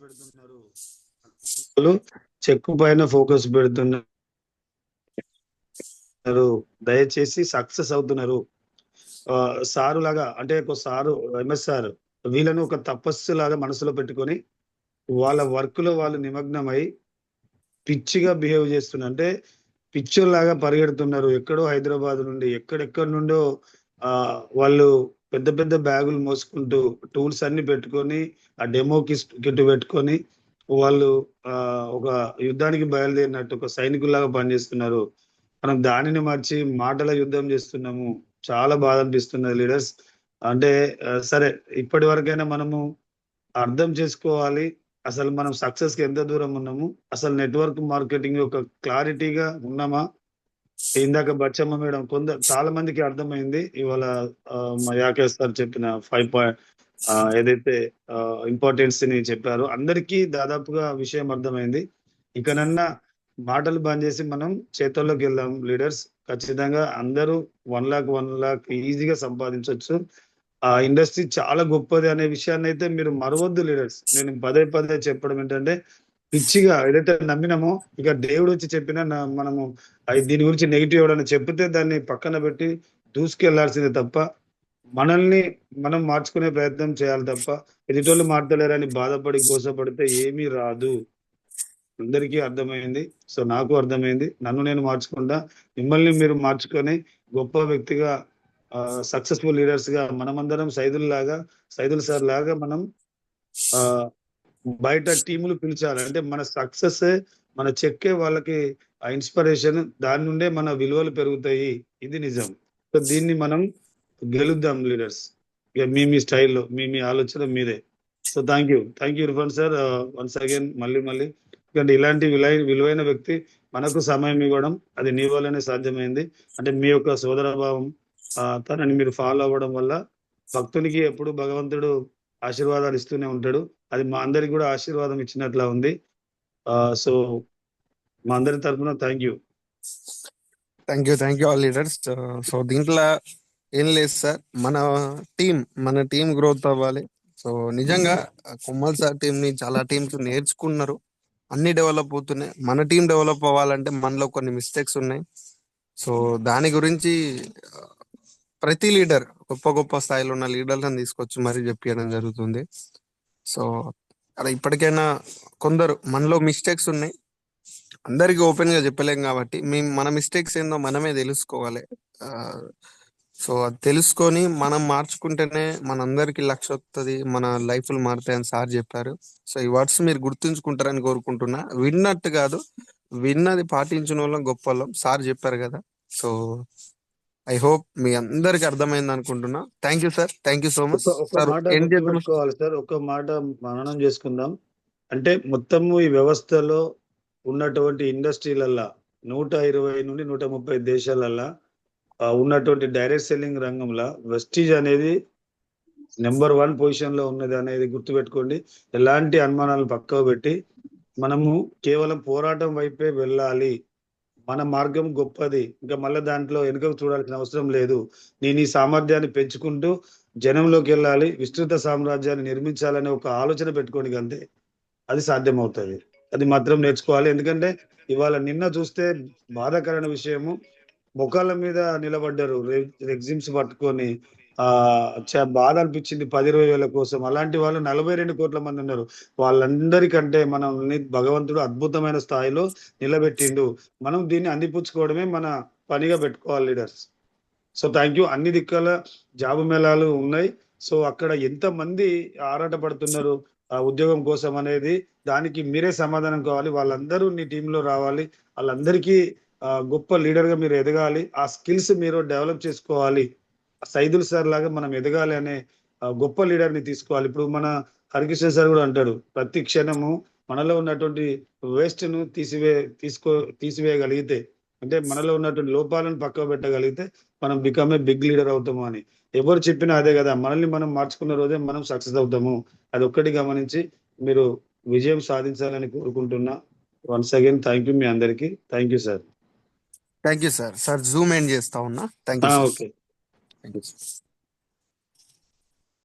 [SPEAKER 2] పెడుతున్నారు. దయచేసి సక్సెస్ అవుతున్నారు. సారు లాగా అంటే ఒక సారు ఎంఎస్ సార్ వీళ్ళను ఒక తపస్సు లాగా మనసులో పెట్టుకొని వాళ్ళ వర్క్ లో వాళ్ళు నిమగ్నమై పిచ్చిగా బిహేవ్ చేస్తున్నారు. అంటే పిచ్చోల్లాగా పరిగెడుతున్నారు. ఎక్కడో హైదరాబాద్ నుండి ఎక్కడెక్కడి నుండో వాళ్ళు పెద్ద పెద్ద బ్యాగులు మోసుకుంటూ టూల్స్ అన్ని పెట్టుకొని ఆ డెమో కిట్ పెట్టుకొని వాళ్ళు ఒక యుద్ధానికి బయలుదేరినట్టు ఒక సైనికుల్లాగా పనిచేస్తున్నారు. మనం దానిని మార్చి మాటల యుద్ధం చేస్తున్నాము. చాలా బాధ అనిపిస్తున్నది లీడర్స్. అంటే సరే, ఇప్పటి వరకైనా మనము అర్థం చేసుకోవాలి అసలు మనం సక్సెస్ కి ఎంత దూరం ఉన్నాము, అసలు నెట్వర్క్ మార్కెటింగ్ ఒక క్లారిటీగా ఉన్నామా. ఇందాక బచ్చమ్మ మేడం చాలా మందికి అర్థమైంది ఇవాళ. మా యాకేష్ సార్ చెప్పిన 5 పాయింట్ ఏదైతే ఇంపార్టెన్స్ ని చెప్పారో అందరికీ దాదాపుగా విషయం అర్థమైంది. ఇకనన్నా మాటలు బంద్ చేసి మనం చేతుల్లోకి వెళ్దాం లీడర్స్. ఖచ్చితంగా అందరూ 1 lakh ఈజీగా సంపాదించవచ్చు. ఆ ఇండస్ట్రీ చాలా గొప్పది అనే విషయాన్ని అయితే మీరు మరవద్దు లీడర్స్. నేను పదే చెప్పడం ఏంటంటే, పిచ్చిగా ఏదైతే నమ్మినామో ఇక దేవుడు వచ్చి చెప్పినా మనము దీని గురించి నెగిటివ్ ఎవడన్నా చెప్తే దాన్ని పక్కన పెట్టి దూసుకెళ్లాల్సిందే తప్ప, మనల్ని మనం మార్చుకునే ప్రయత్నం చేయాలి తప్ప, ఎదుటోళ్ళు మాట్లాడారని బాధపడి గోసపడితే ఏమీ రాదు. అందరికీ అర్థమైంది. సో నాకు అర్థమైంది. నన్ను నేను మార్చుకుంటా, మిమ్మల్ని మీరు మార్చుకొని గొప్ప వ్యక్తిగా, సక్సెస్ఫుల్ లీడర్స్ గా మనమందరం సైదుల్ సార్ లాగా మనం బయట టీములు పిలిచాలి. అంటే మన సక్సెస్ మన చెక్కే వాళ్ళకి ఆ ఇన్స్పిరేషన్, దాని నుండే మన విలువలు పెరుగుతాయి. ఇది నిజం. సో దీన్ని మనం గెలుద్దాం లీడర్స్. ఇక మీ స్టైల్లో మీ ఆలోచన మీదే. So thank you Irfan sir once again మళ్ళీ ఎందుకంటే ఇలాంటి విలువైన వ్యక్తి మనకు సమయం ఇవ్వడం అది నీ వల్లనే సాధ్యమైంది. అంటే మీ యొక్క సోదర భావం తనని మీరు ఫాలో అవ్వడం వల్ల భక్తునికి ఎప్పుడు భగవంతుడు ఆశీర్వాదాలు ఇస్తూనే ఉంటాడు. అది మా అందరికి కూడా ఆశీర్వాదం ఇచ్చినట్లా ఉంది. సో మా అందరి తరఫున thank you
[SPEAKER 3] all leaders. So దీంట్లో ఏం లేదు సార్, మన టీం గ్రోత్ అవ్వాలి. సో నిజంగా కొమ్మల్ సార్ టీం ని చాలా టీమ్స్ నేర్చుకున్నారు, అన్ని డెవలప్ అవుతున్నాయి. మన టీం డెవలప్ అవ్వాలంటే మనలో కొన్ని మిస్టేక్స్ ఉన్నాయి. సో దాని గురించి ప్రతి లీడర్ గొప్ప స్థాయిలో ఉన్న లీడర్లను తీసుకొచ్చి మరీ చెప్పడం జరుగుతుంది. సో అలా ఇప్పటికైనా కొందరు మనలో మిస్టేక్స్ ఉన్నాయి, అందరికి ఓపెన్ గా చెప్పలేం కాబట్టి మన మిస్టేక్స్ ఏందో మనమే తెలుసుకోవాలి. సో అది తెలుసుకొని మనం మార్చుకుంటేనే మనందరికి లక్ష్యం వస్తుంది, మన లైఫ్లు మారుతాయని సార్ చెప్పారు. సో ఈ వర్డ్స్ మీరు గుర్తుంచుకుంటారని కోరుకుంటున్నా. విన్నట్టు కాదు, విన్నది పాటించిన వాళ్ళం గొప్ప వాళ్ళం, సార్ చెప్పారు కదా. సో ఐ హోప్ మీ అందరికి అర్థమైంది అనుకుంటున్నా. Thank you sir, thank you so much sir.
[SPEAKER 2] మాట గుర్తుపెట్టుకోవాలి సార్, ఒక మాట మననం చేసుకుందాం. అంటే మొత్తము ఈ వ్యవస్థలో ఉన్నటువంటి ఇండస్ట్రీలల్లా 120 నుండి 130 దేశాలల్లా ఉన్నటువంటి డైరెక్ట్ సెల్లింగ్ రంగంలో వెస్టీజ్ అనేది నెంబర్ 1 పొజిషన్ లో ఉన్నది అనేది గుర్తుపెట్టుకోండి. ఎలాంటి అనుమానాలు పక్కకు పెట్టి మనము కేవలం పోరాటం వైపే వెళ్ళాలి. మన మార్గం గొప్పది, ఇంకా మళ్ళీ దాంట్లో వెనుకకు చూడాల్సిన అవసరం లేదు. నేను ఈ సామర్థ్యాన్ని పెంచుకుంటూ జనంలోకి వెళ్ళాలి, విస్తృత సామ్రాజ్యాన్ని నిర్మించాలనే ఒక ఆలోచన పెట్టుకోండి, అంతే. అది సాధ్యమవుతుంది. అది మాత్రం నేర్చుకోవాలి. ఎందుకంటే ఇవాళ నిన్న చూస్తే బాధాకరమైన విషయము, ముఖాల మీద నిలబడ్డారు రెగ్జిమ్స్ పట్టుకొని. బాధ అనిపించింది 10-20 వేల కోసం. అలాంటి వాళ్ళు 42 కోట్ల మంది ఉన్నారు. వాళ్ళందరికంటే మనల్ని భగవంతుడు అద్భుతమైన స్థాయిలో నిలబెట్టిండు. మనం దీన్ని అందిపుచ్చుకోవడమే మన పనిగా పెట్టుకోవాలి లీడర్స్. So thank you. అన్ని దిక్కుల జాబు మేళాలు ఉన్నాయి. సో అక్కడ ఎంత మంది ఆరాట పడుతున్నారు ఆ ఉద్యోగం కోసం అనేది, దానికి మీరే సమాధానం కావాలి. వాళ్ళందరూ నీ టీంలో రావాలి, వాళ్ళందరికీ గొప్ప లీడర్ గా మీరు ఎదగాలి. ఆ స్కిల్స్ మీరు డెవలప్ చేసుకోవాలి. సైదుల్ సార్ లాగా మనం ఎదగాలి అనే గొప్ప లీడర్ ని తీసుకోవాలి. ఇప్పుడు మన హరికృష్ణ సార్ కూడా అంటాడు, ప్రతి క్షణము మనలో ఉన్నటువంటి వేస్ట్ ను తీసివేయగలిగితే, అంటే మనలో ఉన్నటువంటి లోపాలను పక్కకు పెట్టగలిగితే మనం బికమ్ ఏ బిగ్ లీడర్ అవుతాము అని ఎవరు చెప్పినా అదే కదా. మనల్ని మనం మార్చుకున్న రోజే మనం సక్సెస్ అవుతాము. అది ఒక్కటి గమనించి మీరు విజయం సాధించాలని కోరుకుంటున్నా. వన్స్ అగైన్ థ్యాంక్ యూ మీ అందరికి. Thank you sir.
[SPEAKER 3] Thank you sir. Zoom end చేస్తా ఉన్నా. Thank you.
[SPEAKER 2] Okay.
[SPEAKER 3] Thank you.